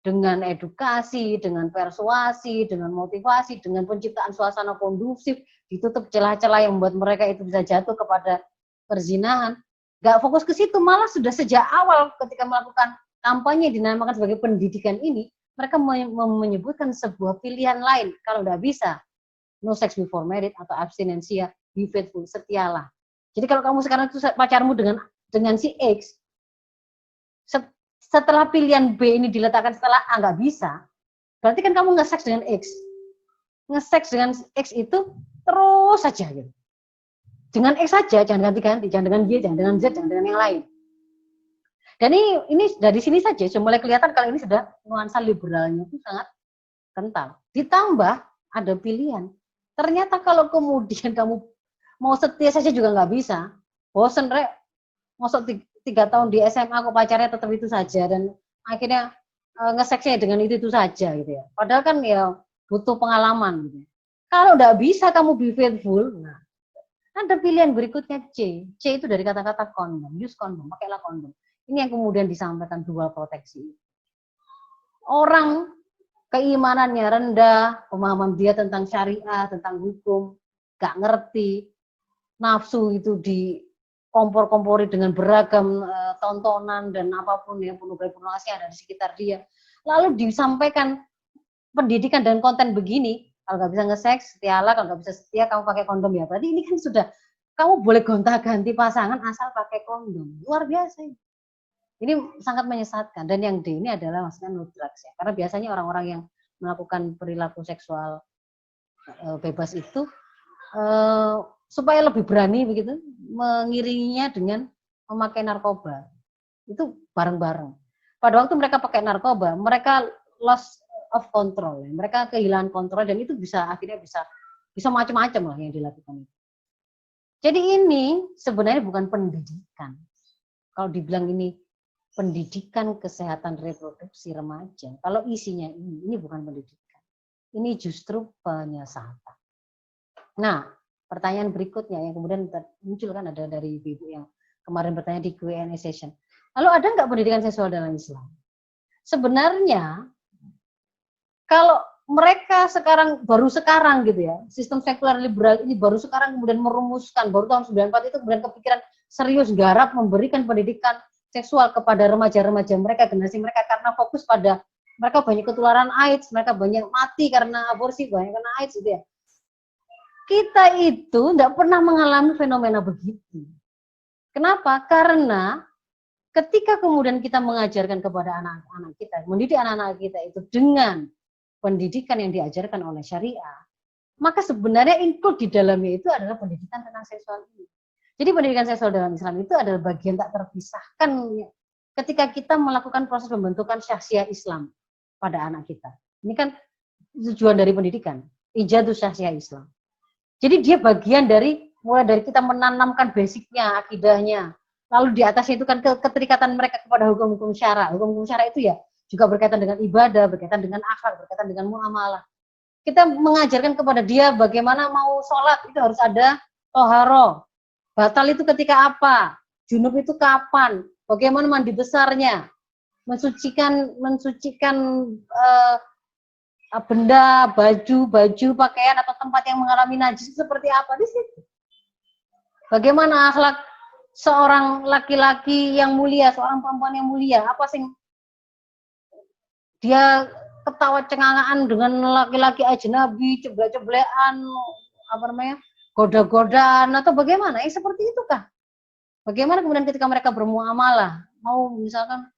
dengan edukasi, dengan persuasi, dengan motivasi, dengan penciptaan suasana kondusif, ditutup celah-celah yang membuat mereka itu bisa jatuh kepada perzinahan. Gak fokus ke situ, malah sudah sejak awal ketika melakukan kampanye dinamakan sebagai pendidikan ini, mereka menyebutkan sebuah pilihan lain. Kalau nggak bisa, no sex before marriage atau abstinensia, be faithful, setialah. Jadi kalau kamu sekarang itu pacarmu dengan si X, setelah pilihan B ini diletakkan setelah A nggak bisa, berarti kan kamu nge-seks dengan X. Nge-seks dengan X itu terus saja gitu. Dengan X saja, jangan ganti-ganti, jangan dengan Y, jangan dengan Z, jangan dengan yang lain. Dan ini dari sini saja sudah mulai kelihatan kalau ini sudah nuansa liberalnya itu sangat kental. Ditambah ada pilihan. Ternyata kalau kemudian kamu mau setia saja juga nggak bisa. Bosen, Rek. Masuk 3 tahun di SMA kok pacarnya tetap itu saja dan akhirnya ngeseksnya dengan itu saja gitu ya. Padahal kan ya butuh pengalaman gitu. Kalau nggak bisa kamu be faithful, nah ada pilihan berikutnya C. C itu dari kata-kata kondom, use kondom, pakailah kondom. Ini yang kemudian disampaikan dual proteksi. Orang keimanannya rendah, pemahaman dia tentang syariah, tentang hukum, gak ngerti, nafsu itu dikompor-kompori dengan beragam tontonan dan apapun yang pornografi ada di sekitar dia. Lalu disampaikan pendidikan dan konten begini, kalau nggak bisa nge-seks, setialah, kalau nggak bisa setia, kamu pakai kondom ya. Berarti ini kan sudah, kamu boleh gonta-ganti pasangan asal pakai kondom. Luar biasa. Ini sangat menyesatkan. Dan yang D ini adalah maksudnya no drugs ya. Karena biasanya orang-orang yang melakukan perilaku seksual bebas itu supaya lebih berani begitu mengiringinya dengan memakai narkoba. Itu bareng-bareng. Pada waktu mereka pakai narkoba, mereka loss of control. Ya. Mereka kehilangan kontrol dan itu bisa akhirnya bisa macam-macam lah yang dilakukan. Jadi ini sebenarnya bukan pendidikan. Kalau dibilang ini pendidikan kesehatan reproduksi remaja, kalau isinya ini bukan pendidikan. Ini justru penyesatan. Nah, pertanyaan berikutnya yang kemudian muncul kan ada dari ibu yang kemarin bertanya di Q&A session. Lalu ada nggak pendidikan seksual dalam Islam? Sebenarnya kalau mereka baru sekarang gitu ya, sistem sekuler liberal ini baru sekarang kemudian merumuskan, baru tahun 94 itu kemudian kepikiran serius garap memberikan pendidikan seksual kepada remaja-remaja mereka, generasi mereka, karena fokus pada mereka banyak ketularan AIDS, mereka banyak mati karena aborsi, banyak karena AIDS gitu ya. Kita itu tidak pernah mengalami fenomena begitu. Kenapa? Karena ketika kemudian kita mengajarkan kepada anak-anak kita, mendidik anak-anak kita itu dengan pendidikan yang diajarkan oleh syariah, maka sebenarnya include di dalamnya itu adalah pendidikan tentang seksual ini. Jadi pendidikan seksual dalam Islam itu adalah bagian tak terpisahkan ketika kita melakukan proses pembentukan syahsiah Islam pada anak kita. Ini kan tujuan dari pendidikan, ijadus syahsiah Islam. Jadi dia bagian dari, mulai dari kita menanamkan basicnya, akidahnya, lalu di atasnya itu kan keterikatan mereka kepada hukum-hukum syara. Hukum-hukum syara itu ya juga berkaitan dengan ibadah, berkaitan dengan akhlak, berkaitan dengan muamalah. Kita mengajarkan kepada dia bagaimana mau sholat, itu harus ada toharo. Batal itu ketika apa? Junub itu kapan? Bagaimana mandi besarnya? Mensucikan benda, baju, pakaian atau tempat yang mengalami najis seperti apa di situ? Bagaimana akhlak seorang laki-laki yang mulia, seorang perempuan yang mulia? Apa sih dia ketawa cengangaan dengan laki-laki ajnabi, ceblek-ceblekan, goda-godaan atau bagaimana? Seperti itu kah? Bagaimana kemudian ketika mereka bermuamalah, mau misalkan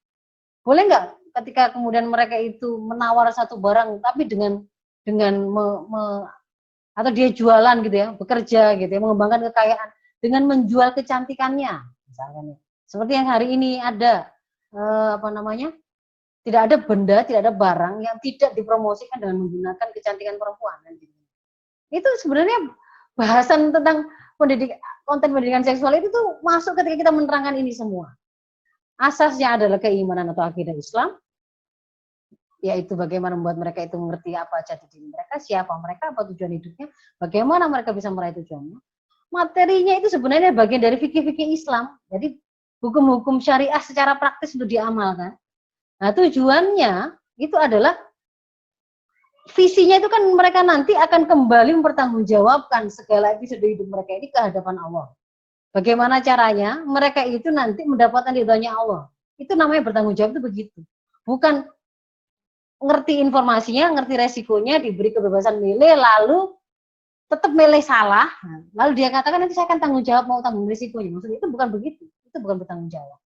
boleh nggak ketika kemudian mereka itu menawar satu barang tapi dengan atau dia jualan gitu ya, bekerja gitu ya, mengembangkan kekayaan dengan menjual kecantikannya misalkan ya. Seperti yang hari ini ada tidak ada benda, tidak ada barang yang tidak dipromosikan dengan menggunakan kecantikan perempuan. Itu sebenarnya bahasan tentang konten pendidikan seksual itu tuh masuk ketika kita menerangkan ini semua. Asasnya adalah keimanan atau akidah Islam. yaitu bagaimana membuat mereka itu mengerti apa jati diri mereka, siapa mereka, apa tujuan hidupnya, bagaimana mereka bisa meraih tujuannya. Materinya itu sebenarnya bagian dari fikih-fikih Islam. Jadi hukum-hukum syariah secara praktis untuk diamalkan. Nah, tujuannya itu adalah visinya itu kan mereka nanti akan kembali mempertanggungjawabkan segala episode hidup mereka ini ke hadapan Allah. Bagaimana caranya mereka itu nanti mendapatkan ridhonya Allah. Itu namanya bertanggung jawab itu begitu. Bukan ngerti informasinya, ngerti resikonya, diberi kebebasan milih, lalu tetap milih salah, lalu dia katakan nanti saya akan tanggung jawab, mau tanggung risikonya. Maksudnya itu bukan begitu. Itu bukan bertanggung jawab.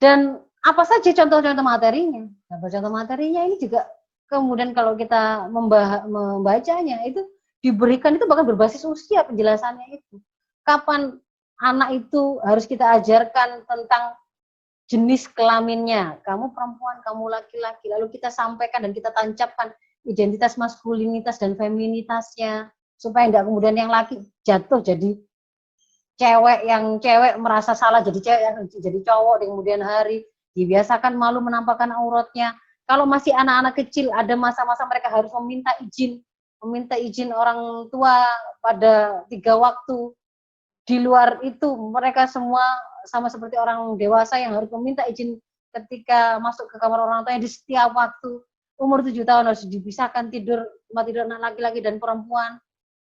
Dan apa saja contoh-contoh materinya? Contoh materinya ini juga kemudian kalau kita membacanya itu diberikan itu bahkan berbasis usia penjelasannya itu. Kapan anak itu harus kita ajarkan tentang jenis kelaminnya. Kamu perempuan, kamu laki-laki. Lalu kita sampaikan dan kita tancapkan identitas maskulinitas dan feminitasnya. Supaya enggak kemudian yang laki jatuh jadi yang cewek merasa salah jadi cewek yang jadi cowok di kemudian hari, dibiasakan malu menampakkan auratnya. Kalau masih anak-anak kecil ada masa-masa mereka harus meminta izin orang tua pada 3 waktu. Di luar itu mereka semua sama seperti orang dewasa yang harus meminta izin ketika masuk ke kamar orang tuanya di setiap waktu. Umur 7 tahun harus dipisahkan tempat tidur anak laki-laki dan perempuan.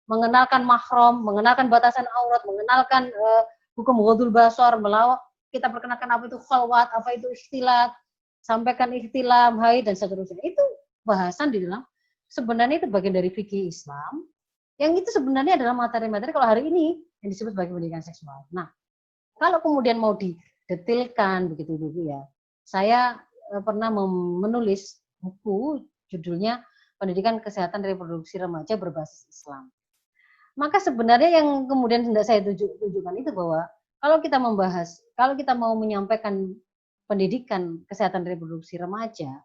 Mengenalkan mahram, mengenalkan batasan aurat, mengenalkan hukum ghadul basar, kita perkenalkan apa itu khalwat, apa itu ikhtilat, sampaikan ikhtilam, haid dan seterusnya. Itu bahasan di dalam sebenarnya itu bagian dari fikih Islam. Yang itu sebenarnya adalah materi-materi kalau hari ini yang disebut sebagai pendidikan seksual. Nah, kalau kemudian mau didetilkan begitu Ibu ya. Saya pernah menulis buku judulnya Pendidikan Kesehatan Reproduksi Remaja Berbasis Islam. Maka sebenarnya yang kemudian hendak saya tunjukkan itu bahwa kalau kita mau menyampaikan pendidikan kesehatan reproduksi remaja,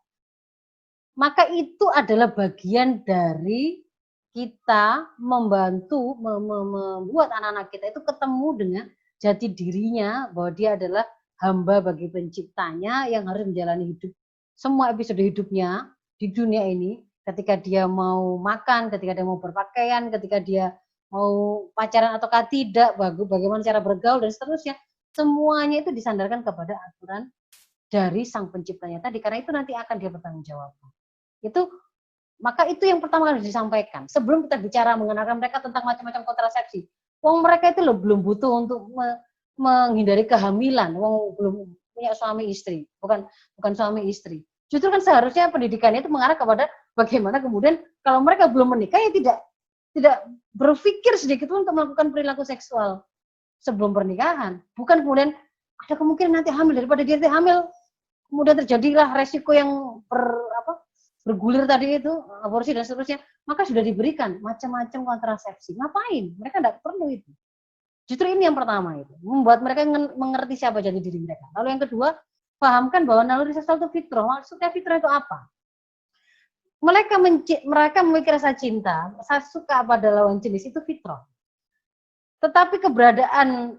maka itu adalah bagian dari kita membantu membuat anak-anak kita itu ketemu dengan jati dirinya bahwa dia adalah hamba bagi penciptanya yang harus menjalani hidup semua episode hidupnya di dunia ini, ketika dia mau makan, ketika dia mau berpakaian, ketika dia mau pacaran ataukah tidak, bagaimana cara bergaul dan seterusnya, semuanya itu disandarkan kepada aturan dari sang penciptanya tadi, karena itu nanti akan dia bertanggung jawab. Maka itu yang pertama kali disampaikan. Sebelum kita bicara mengenalkan mereka tentang macam-macam kontrasepsi, mereka itu belum butuh untuk menghindari kehamilan, belum punya suami istri, bukan suami istri. Justru kan seharusnya pendidikannya itu mengarah kepada bagaimana kemudian kalau mereka belum menikah ya tidak berpikir sedikit pun untuk melakukan perilaku seksual sebelum pernikahan. Bukan kemudian ada kemungkinan nanti hamil, daripada dia hamil, kemudian terjadilah resiko yang bergulir tadi itu, aborsi dan seterusnya, maka sudah diberikan macam-macam kontrasepsi. Ngapain? Mereka tidak perlu itu. Justru ini yang pertama itu, membuat mereka mengerti siapa jati diri mereka. Lalu yang kedua, pahamkan bahwa naluri seksual itu fitrah. Maksudnya fitrah itu apa? Mereka memiliki rasa cinta, rasa suka pada lawan jenis itu fitrah. Tetapi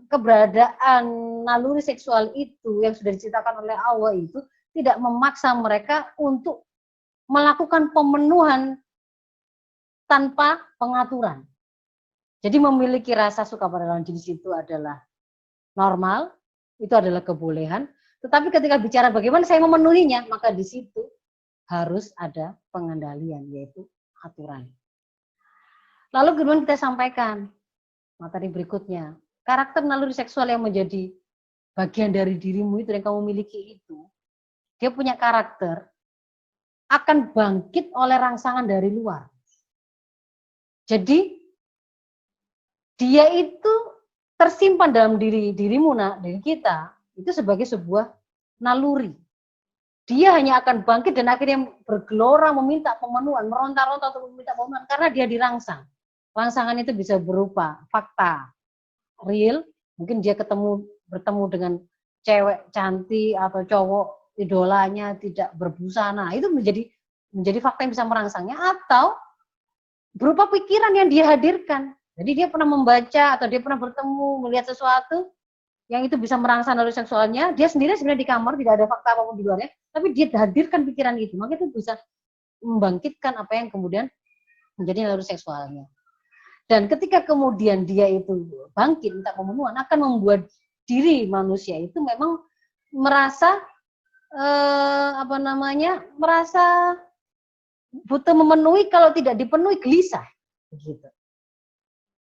keberadaan naluri seksual itu yang sudah diciptakan oleh Allah itu tidak memaksa mereka untuk melakukan pemenuhan tanpa pengaturan. Jadi memiliki rasa suka pada lawan jenis itu adalah normal, itu adalah kebolehan. Tetapi ketika bicara bagaimana saya memenuhinya, maka di situ harus ada pengendalian, yaitu aturan. Lalu kemudian kita sampaikan materi berikutnya. Karakter naluri seksual yang menjadi bagian dari dirimu itu yang kamu miliki itu, dia punya karakter, akan bangkit oleh rangsangan dari luar. Jadi dia itu tersimpan dalam dirimu, diri kita, itu sebagai sebuah naluri. Dia hanya akan bangkit dan akhirnya bergelora meminta pemenuhan, meronta-ronta untuk meminta pemenuhan karena dia dirangsang. Rangsangan itu bisa berupa fakta real, mungkin dia bertemu dengan cewek cantik atau cowok idolanya tidak berbusana, itu menjadi fakta yang bisa merangsangnya, atau berupa pikiran yang dia hadirkan. Jadi dia pernah membaca atau dia pernah bertemu, melihat sesuatu yang itu bisa merangsang naluri seksualnya, dia sendiri sebenarnya di kamar tidak ada fakta apapun di luarnya, tapi dia hadirkan pikiran itu, maka itu bisa membangkitkan apa yang kemudian menjadi naluri seksualnya. Dan ketika kemudian dia itu bangkit minta pemenuhan, akan membuat diri manusia itu memang merasa merasa butuh memenuhi, kalau tidak dipenuhi gelisah, begitu.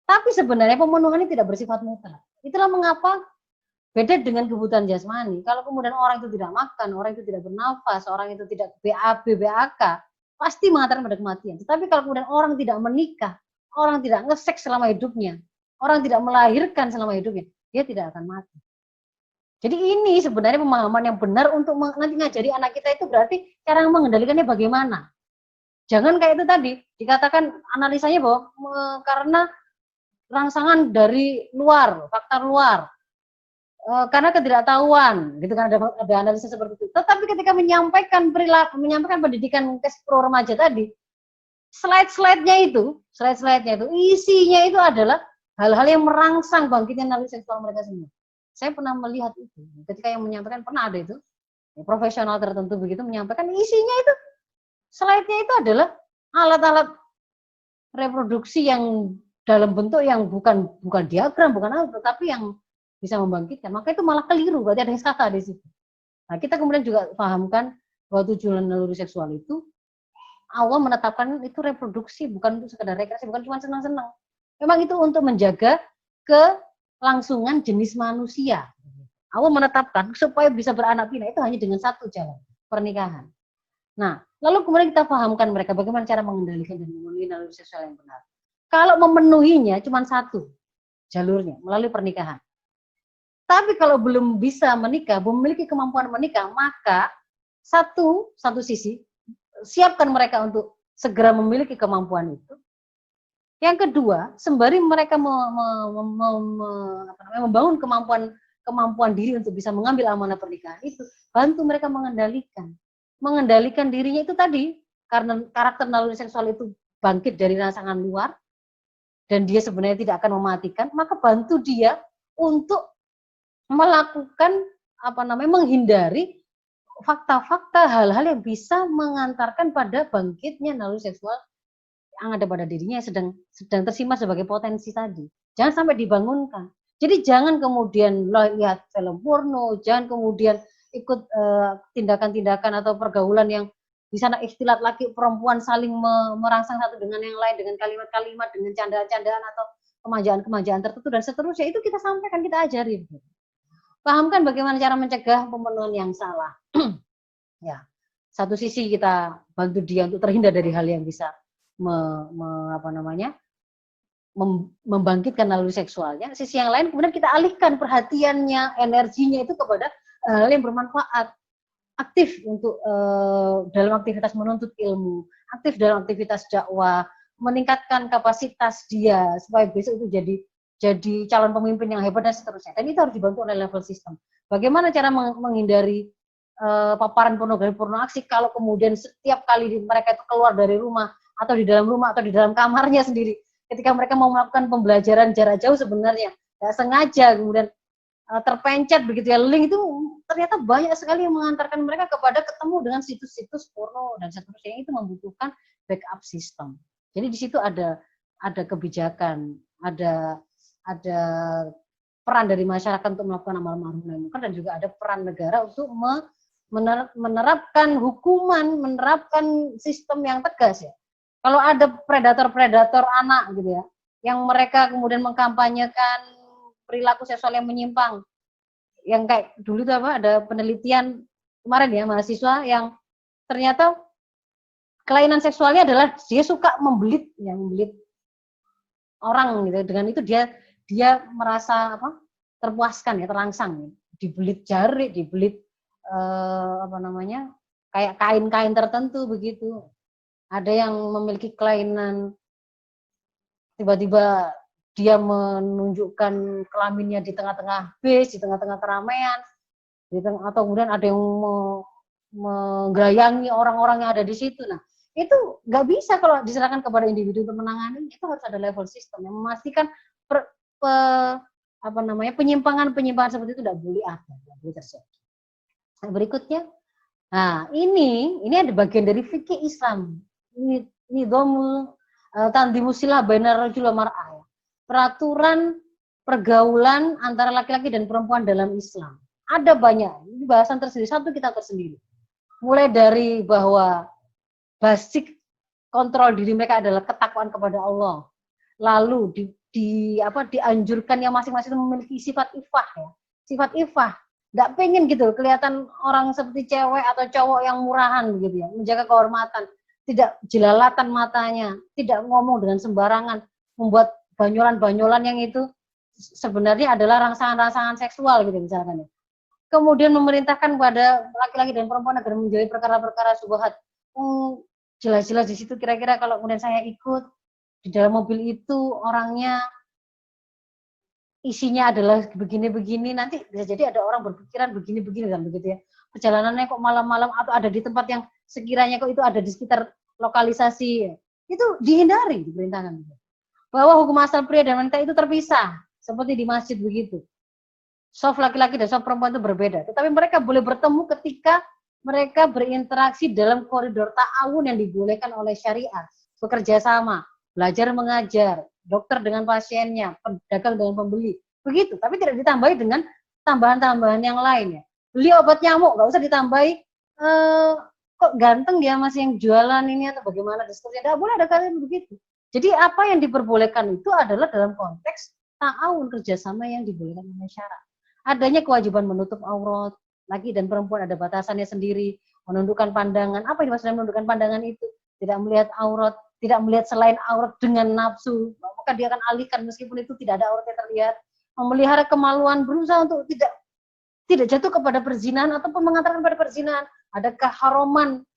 Tapi sebenarnya pemenuhan ini tidak bersifat mutlak. Itulah mengapa beda dengan kebutuhan jasmani. Kalau kemudian orang itu tidak makan, orang itu tidak bernafas, orang itu tidak BAB, BAK, pasti mengatakan pada kematian. Tetapi kalau kemudian orang tidak menikah, orang tidak ngeseks selama hidupnya, orang tidak melahirkan selama hidupnya, dia tidak akan mati. Jadi ini sebenarnya pemahaman yang benar untuk nanti ngajari anak kita itu, berarti cara mengendalikannya bagaimana. Jangan kayak itu tadi, dikatakan analisanya bahwa karena rangsangan dari luar, faktor luar, karena ketidaktahuan, gitu kan, ada analisis seperti itu. Tetapi ketika menyampaikan pendidikan ke pro remaja tadi, slide-slide-nya itu isinya itu adalah hal-hal yang merangsang bangkitnya naluri seksual mereka semua. Saya pernah melihat itu, ketika yang menyampaikan, pernah ada itu profesional tertentu begitu menyampaikan, isinya itu slide-nya itu adalah alat-alat reproduksi yang dalam bentuk yang bukan diagram, bukan apa, tetapi yang bisa membangkitkan. Maka itu malah keliru, berarti ada yang salah di situ. Nah, kita kemudian juga pahamkan bahwa tujuan naluri seksual itu Allah menetapkan itu reproduksi, bukan untuk sekedar rekreasi, bukan cuma senang-senang. Memang itu untuk menjaga kelangsungan jenis manusia. Allah menetapkan supaya bisa beranak pinak itu hanya dengan satu jalan, pernikahan. Nah, lalu kemudian kita pahamkan mereka bagaimana cara mengendalikan dan memenuhi naluri seksual yang benar. Kalau memenuhinya cuma satu jalurnya, melalui pernikahan. Tapi kalau belum bisa menikah, belum memiliki kemampuan menikah, maka satu sisi siapkan mereka untuk segera memiliki kemampuan itu. Yang kedua, sembari mereka membangun kemampuan diri untuk bisa mengambil amanah pernikahan itu, bantu mereka mengendalikan dirinya itu tadi, karena karakter naluri seksual itu bangkit dari rangsangan luar dan dia sebenarnya tidak akan mematikan, maka bantu dia untuk melakukan menghindari fakta-fakta hal-hal yang bisa mengantarkan pada bangkitnya naluri seksual yang ada pada dirinya yang sedang tersimpan sebagai potensi tadi. Jangan sampai dibangunkan. Jadi jangan kemudian lihat film porno, jangan kemudian ikut tindakan-tindakan atau pergaulan yang di sana ikhtilat laki perempuan saling merangsang satu dengan yang lain dengan kalimat-kalimat, dengan candaan-candaan atau kemajaan-kemajaan tertentu dan seterusnya. Itu kita sampaikan, kita ajari. Pahamkan bagaimana cara mencegah pemenuhan yang salah. Ya, satu sisi kita bantu dia untuk terhindar dari hal yang bisa membangkitkan naluri seksualnya. Sisi yang lain kemudian kita alihkan perhatiannya, energinya itu kepada hal yang bermanfaat. Aktif untuk dalam aktivitas menuntut ilmu, aktif dalam aktivitas dakwah, meningkatkan kapasitas dia supaya besok itu jadi calon pemimpin yang hebat dan seterusnya. Dan itu harus dibantu oleh level sistem. Bagaimana cara menghindari paparan pornografi, porno aksi kalau kemudian setiap kali mereka itu keluar dari rumah atau di dalam kamarnya sendiri, ketika mereka mau melakukan pembelajaran jarak jauh sebenarnya nggak sengaja kemudian terpencet begitu ya, link itu ternyata banyak sekali yang mengantarkan mereka kepada ketemu dengan situs-situs porno dan seterusnya. Itu membutuhkan backup system. Jadi di situ ada kebijakan, ada peran dari masyarakat untuk melakukan amal ma'ruf nahi munkar, dan juga ada peran negara untuk menerapkan hukuman, menerapkan sistem yang tegas ya. Kalau ada predator-predator anak gitu ya, yang mereka kemudian mengkampanyekan perilaku seksual yang menyimpang, yang kayak dulu tuh ada penelitian kemarin ya, mahasiswa yang ternyata kelainan seksualnya adalah dia suka membelit orang gitu. Dengan itu dia merasa terpuaskan ya, terangsang, dibelit jari, dibelit kayak kain-kain tertentu begitu. Ada yang memiliki kelainan tiba-tiba dia menunjukkan kelaminnya di tengah-tengah bis, di tengah-tengah keramaian, atau kemudian ada yang menggerayangi orang-orang yang ada di situ. Nah, itu nggak bisa kalau diserahkan kepada individu untuk menangani. Itu harus ada level sistem yang memastikan penyimpangan seperti itu tidak boleh ada, tidak boleh terjadi. Nah, berikutnya, nah ini ada bagian dari fikih Islam. Ini domul tandimusilah bainar rajul wa mar'ah. Peraturan pergaulan antara laki-laki dan perempuan dalam Islam. Ada banyak, ini bahasan tersendiri, satu kitab tersendiri. Mulai dari bahwa basic kontrol diri mereka adalah ketakwaan kepada Allah. Lalu dianjurkan yang masing-masing memiliki sifat ifah ya. Sifat ifah. Nggak pengen gitu kelihatan orang seperti cewek atau cowok yang murahan begitu ya, menjaga kehormatan, tidak jelalatan matanya, tidak ngomong dengan sembarangan, membuat banyolan-banyolan yang itu sebenarnya adalah rangsangan-rangsangan seksual gitu misalkan ya. Kemudian memerintahkan kepada laki-laki dan perempuan agar menjauhi perkara-perkara syubhat. Jelas-jelas di situ kira-kira kalau kemudian saya ikut di dalam mobil itu orangnya isinya adalah begini-begini, nanti bisa jadi ada orang berpikiran begini-begini kan begitu ya. Perjalanannya kok malam-malam atau ada di tempat yang sekiranya kok itu ada di sekitar lokalisasi ya. Itu dihindari diperintahkan. Bahwa hukum asal pria dan wanita itu terpisah seperti di masjid begitu. Soft laki-laki dan soft perempuan itu berbeda, tetapi mereka boleh bertemu ketika mereka berinteraksi dalam koridor ta'awun yang dibolehkan oleh syariat, bekerja sama, belajar mengajar, dokter dengan pasiennya, pedagang dengan pembeli, begitu. Tapi tidak ditambahi dengan tambahan-tambahan yang lain ya. Beli obat nyamuk, nggak usah ditambahi. Kok ganteng ya masih yang jualan ini atau bagaimana dan seterusnya. Tidak boleh ada kalian begitu. Jadi apa yang diperbolehkan itu adalah dalam konteks ta'awun, kerjasama yang dibolehkan oleh syariat. Adanya kewajiban menutup aurat, laki dan perempuan ada batasannya sendiri, menundukkan pandangan. Apa yang dimaksud menundukkan pandangan itu? Tidak melihat aurat, tidak melihat selain aurat dengan nafsu, maka dia akan alihkan meskipun itu tidak ada aurat yang terlihat. Memelihara kemaluan, berusaha untuk tidak jatuh kepada perzinahan ataupun mengantarkan pada perzinahan. Ada keharuman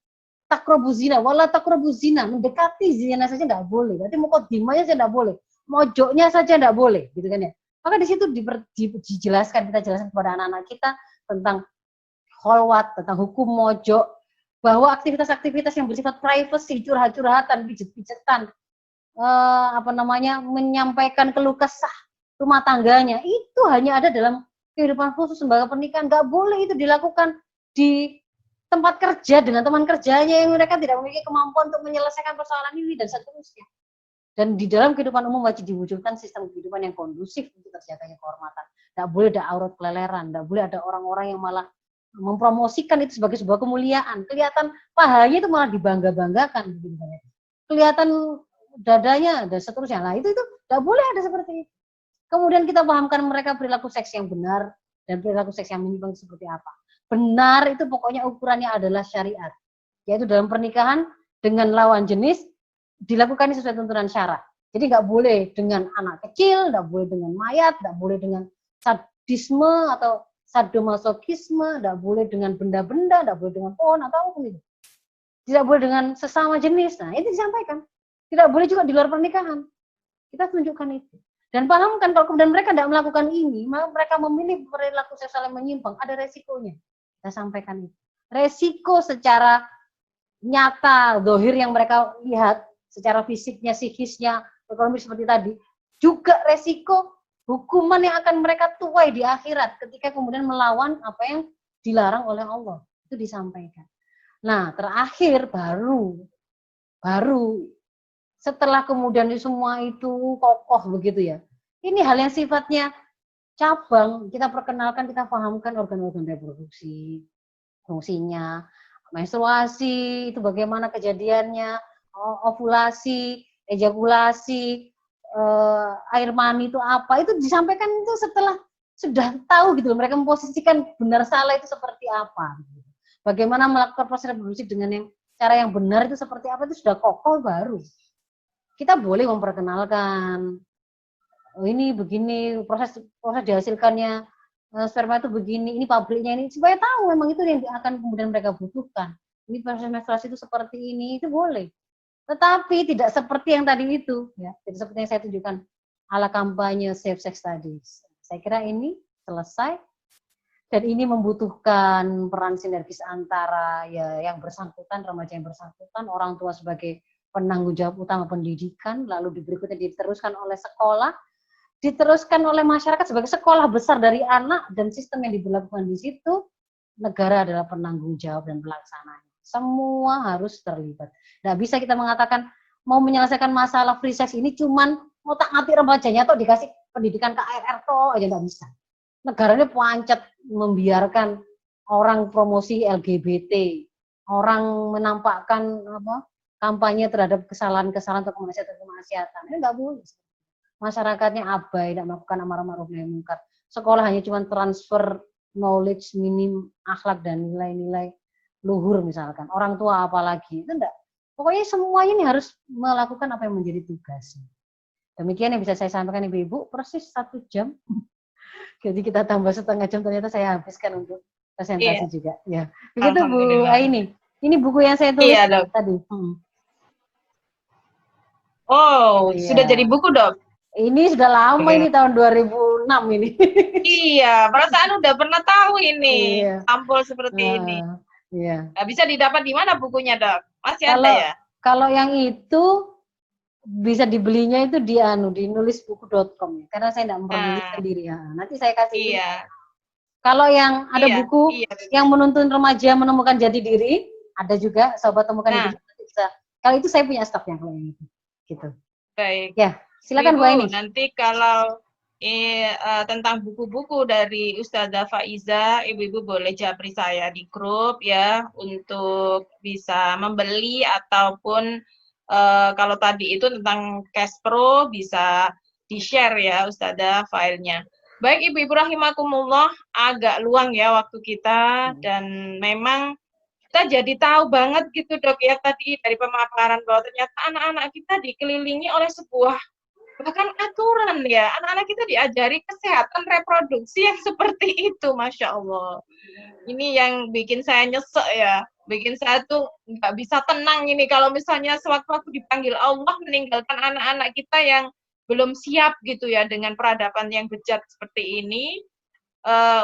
takrobuz zina, wala takrobuz zina, mendekati zina saja tidak boleh. Berarti muqaddimahnya saja tidak boleh, mojoknya saja tidak boleh, gitu kan ya. Maka di situ dijelaskan, kita jelaskan kepada anak-anak kita tentang kholwat, tentang hukum mojok, bahwa aktivitas-aktivitas yang bersifat privacy, curhat-curhatan, pijet-pijetan, menyampaikan keluh kesah rumah tangganya, itu hanya ada dalam kehidupan khusus lembaga pernikahan. Nggak boleh itu dilakukan di tempat kerja dengan teman kerjanya yang mereka tidak memiliki kemampuan untuk menyelesaikan persoalan ini dan seterusnya. Dan di dalam kehidupan umum wajib diwujudkan sistem kehidupan yang kondusif untuk terjaganya kehormatan. Tidak boleh ada aurat keleleran, tidak boleh ada orang-orang yang malah mempromosikan itu sebagai sebuah kemuliaan. Kelihatan pahanya itu malah dibangga-banggakan. Kelihatan dadanya dan seterusnya. Nah itu tidak boleh ada seperti itu. Kemudian kita pahamkan mereka perilaku seks yang benar dan perilaku seks yang menyimpang seperti apa. Benar itu pokoknya ukurannya adalah syariat. Yaitu dalam pernikahan dengan lawan jenis dilakukan sesuai tuntunan syara. Jadi nggak boleh dengan anak kecil, nggak boleh dengan mayat, nggak boleh dengan sadisme atau sadomasokisme, nggak boleh dengan benda-benda, nggak boleh dengan pohon atau apapun itu. Tidak boleh dengan sesama jenis. Nah itu disampaikan. Tidak boleh juga di luar pernikahan. Kita tunjukkan itu. Dan pahamkan kalau kemudian mereka tidak melakukan ini, maka mereka memilih perilaku seksual yang menyimpang, ada resikonya. Kita sampaikan itu. Resiko secara nyata, dohir yang mereka lihat, secara fisiknya, psikisnya, ekonomi seperti tadi, juga resiko hukuman yang akan mereka tuai di akhirat ketika kemudian melawan apa yang dilarang oleh Allah. Itu disampaikan. Nah, terakhir baru setelah kemudian semua itu kokoh begitu ya. Ini hal yang sifatnya cabang, kita perkenalkan, kita pahamkan organ-organ reproduksi, fungsinya, menstruasi, itu bagaimana kejadiannya, ovulasi, ejakulasi, air mani itu apa, itu disampaikan itu setelah sudah tahu gitu, mereka memposisikan benar salah itu seperti apa. Bagaimana melakukan proses reproduksi dengan yang cara yang benar itu seperti apa, itu sudah kokoh baru. Kita boleh memperkenalkan, oh ini begini, proses dihasilkannya sperma itu begini, ini pabriknya ini, supaya tahu memang itu yang akan kemudian mereka butuhkan. Ini proses menstruasi itu seperti ini, itu boleh. Tetapi tidak seperti yang tadi itu, ya, tidak seperti yang saya tunjukkan ala kampanye safe sex studies. Saya kira ini selesai dan ini membutuhkan peran sinergis antara ya yang bersangkutan, remaja yang bersangkutan, orang tua sebagai penanggung jawab utama pendidikan, lalu berikutnya diteruskan oleh sekolah, diteruskan oleh masyarakat sebagai sekolah besar dari anak dan sistem yang diberlakukan di situ, negara adalah penanggung jawab dan pelaksananya. Semua harus terlibat. Nggak bisa kita mengatakan mau menyelesaikan masalah free sex ini cuman ngotak-ngatik remajanya atau dikasih pendidikan KRR toh aja nggak bisa. Negaranya pancet membiarkan orang promosi LGBT, orang menampakkan kampanye terhadap kesalahan-kesalahan atau kemaksiatan. Ini nggak boleh. Masyarakatnya abai, tidak melakukan amar ma'ruf nahi munkar. Sekolah hanya cuma transfer knowledge minim akhlak dan nilai-nilai luhur misalkan. Orang tua apalagi, itu enggak. Pokoknya semuanya ini harus melakukan apa yang menjadi tugasnya. Demikian yang bisa saya sampaikan Ibu-Ibu, persis 1 jam. Jadi kita tambah setengah jam, ternyata saya habiskan untuk presentasi juga. Ya, begitu Bu Aini. Ini buku yang saya tulis tadi. Oh, sudah jadi buku, Dok? Ini sudah lama, ini tahun 2006 ini. Iya, perasaan udah pernah tahu ini, sampul seperti ini. Iya. Nah, bisa didapat di mana bukunya, Dok? Masih ada ya? Kalau yang itu bisa dibelinya itu di nulisbuku.com ya, karena saya tidak memperoleh sendiri ya. Nanti saya kasih. Iya. Kalau yang ada buku yang menuntun remaja menemukan jati diri, ada juga Sobat Temukan Diri bisa. Kalau itu saya punya stoknya kalau yang itu. Gitu. Baik. Ya, silakan Bu Aini. Nanti kalau tentang buku-buku dari Ustazah Faiza, Ibu-ibu boleh japri saya di grup ya untuk bisa membeli ataupun kalau tadi itu tentang Cash Pro bisa di-share ya Ustazah filenya. Baik Ibu-ibu rahimakumullah, agak luang ya waktu kita dan memang kita jadi tahu banget gitu Dok ya tadi dari pemaparan bahwa ternyata anak-anak kita dikelilingi oleh sebuah bahkan aturan ya, anak-anak kita diajari kesehatan reproduksi yang seperti itu, Masya Allah. Ini yang bikin saya nyesek ya, bikin saya tuh nggak bisa tenang ini kalau misalnya sewaktu-waktu dipanggil Allah meninggalkan anak-anak kita yang belum siap gitu ya dengan peradaban yang bejat seperti ini.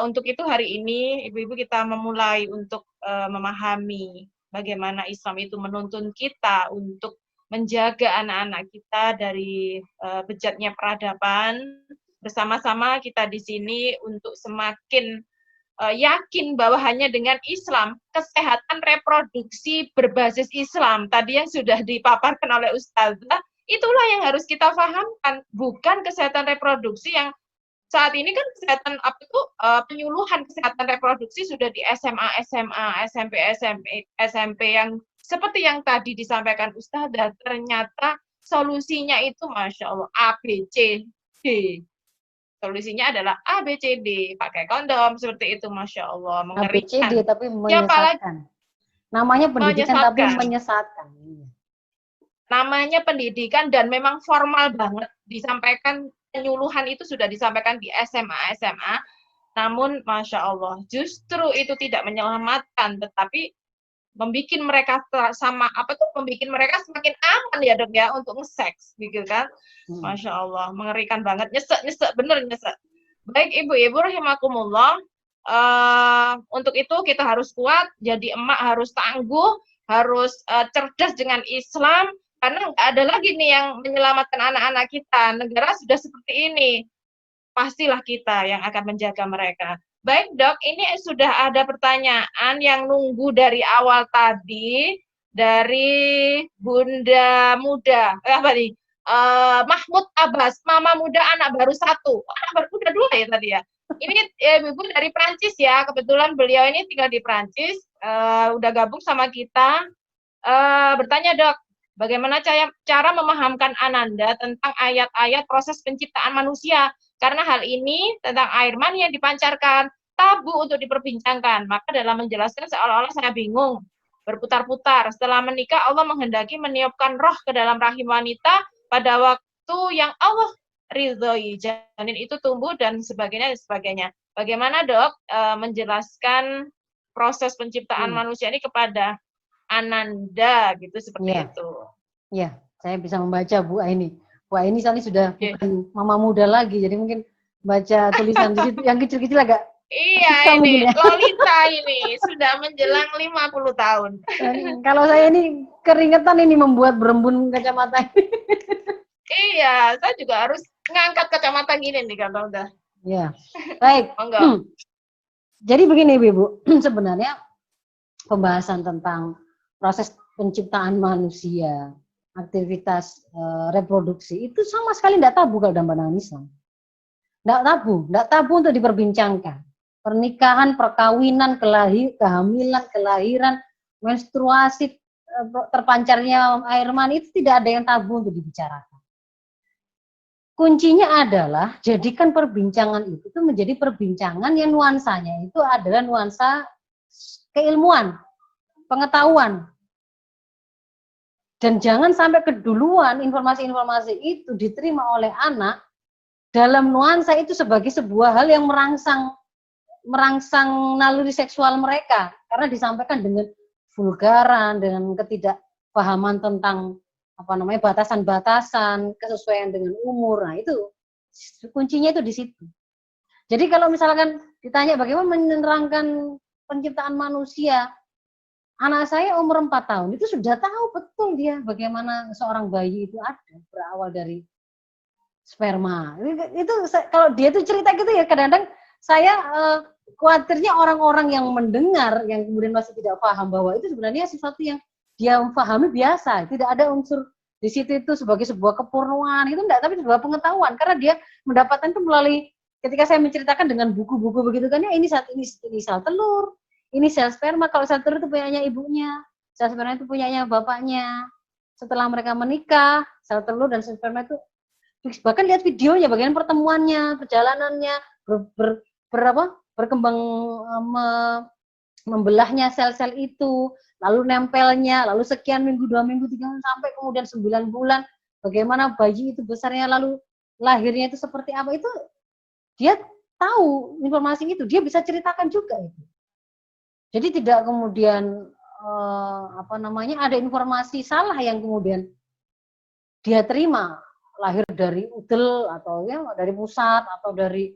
Untuk itu hari ini ibu-ibu kita memulai untuk memahami bagaimana Islam itu menuntun kita untuk menjaga anak-anak kita dari bejatnya peradaban. Bersama-sama kita di sini untuk semakin yakin bahwa hanya dengan Islam, kesehatan reproduksi berbasis Islam, tadi yang sudah dipaparkan oleh Ustazah, itulah yang harus kita pahamkan, bukan kesehatan reproduksi yang saat ini kan kesehatan penyuluhan kesehatan reproduksi sudah di SMA, SMP yang seperti yang tadi disampaikan Ustazah, ternyata solusinya itu Masya Allah A, B, C, D. Solusinya adalah A, B, C, D. Pakai kondom, seperti itu Masya Allah. A, B, C, D, tapi menyesatkan. Namanya pendidikan tapi menyesatkan. Namanya pendidikan dan memang formal banget. Disampaikan, penyuluhan itu sudah disampaikan di SMA, namun Masya Allah, justru itu tidak menyelamatkan, tetapi membuat mereka membuat mereka semakin aman ya Dok ya untuk nge-seks gitu kan. Masya Allah, mengerikan banget, nyesek bener nyesek. Baik ibu-ibu rahimakumullah, untuk itu kita harus kuat, jadi emak harus tangguh, harus cerdas dengan Islam, karena nggak ada lagi nih yang menyelamatkan anak-anak kita. Negara sudah seperti ini, pastilah kita yang akan menjaga mereka. Baik Dok, ini sudah ada pertanyaan yang nunggu dari awal tadi dari Bunda Muda, Mahmud Abbas, Mama Muda anak baru 1, anak baru udah 2 ya tadi ya. Ini ibu dari Prancis ya, kebetulan beliau ini tinggal di Prancis, udah gabung sama kita. Bertanya Dok, bagaimana cara memahamkan Ananda tentang ayat-ayat proses penciptaan manusia? Karena hal ini tentang air mani yang dipancarkan, tabu untuk diperbincangkan. Maka dalam menjelaskan seolah-olah saya bingung, berputar-putar. Setelah menikah, Allah menghendaki meniupkan roh ke dalam rahim wanita pada waktu yang Allah ridhoi. Janin itu tumbuh dan sebagainya. Bagaimana Dok menjelaskan proses penciptaan manusia ini kepada Ananda gitu seperti itu? Iya, saya bisa membaca Bu Aini. Bu Aini soalnya sudah bukan mama muda lagi, jadi mungkin baca tulisan di situ yang kecil-kecil agak. Iya ini, Lolita ini sudah menjelang 50 tahun. Kalau saya ini keringetan ini membuat berembun kacamata. Iya, saya juga harus ngangkat kacamata gini nih kalau udah. Ya, baik. Monggo. Jadi begini Ibu, sebenarnya pembahasan tentang proses penciptaan manusia, aktivitas reproduksi itu sama sekali tidak tabu kalau dalam pandangan Islam. Tidak tabu untuk diperbincangkan. Pernikahan, perkawinan, kehamilan, kelahiran, menstruasi, terpancarnya air mani itu tidak ada yang tabu untuk dibicarakan. Kuncinya adalah jadikan perbincangan itu menjadi perbincangan yang nuansanya itu adalah nuansa keilmuan, pengetahuan. Dan jangan sampai keduluan informasi-informasi itu diterima oleh anak dalam nuansa itu sebagai sebuah hal yang merangsang naluri seksual mereka karena disampaikan dengan vulgaran, dengan ketidakpahaman tentang batasan-batasan, kesesuaian dengan umur. Nah, itu kuncinya itu di situ. Jadi kalau misalkan ditanya bagaimana menerangkan penciptaan manusia, anak saya umur 4 tahun itu sudah tahu betul dia bagaimana seorang bayi itu ada, berawal dari sperma. Itu kalau dia itu cerita gitu ya, kadang-kadang saya khawatirnya orang-orang yang mendengar yang kemudian masih tidak paham bahwa itu sebenarnya sesuatu yang dia memahami biasa, tidak ada unsur di situ itu sebagai sebuah kepurnuan, itu enggak, tapi sebuah pengetahuan karena dia mendapatkan itu melalui ketika saya menceritakan dengan buku-buku begitu kan ya, ini sel telur, ini sel sperma, kalau sel telur itu punyanya ibunya, sel sperma itu punyanya bapaknya. Setelah mereka menikah, sel telur dan sel sperma itu bahkan lihat videonya, bagian pertemuannya, perjalanannya, berkembang membelahnya sel-sel itu, lalu nempelnya, lalu sekian minggu, 2 minggu, 3 minggu, sampai kemudian 9 bulan, bagaimana bayi itu besarnya, lalu lahirnya itu seperti apa, itu dia tahu informasi itu, dia bisa ceritakan juga itu. Jadi tidak kemudian ada informasi salah yang kemudian dia terima, lahir dari udel atau ya dari pusat atau dari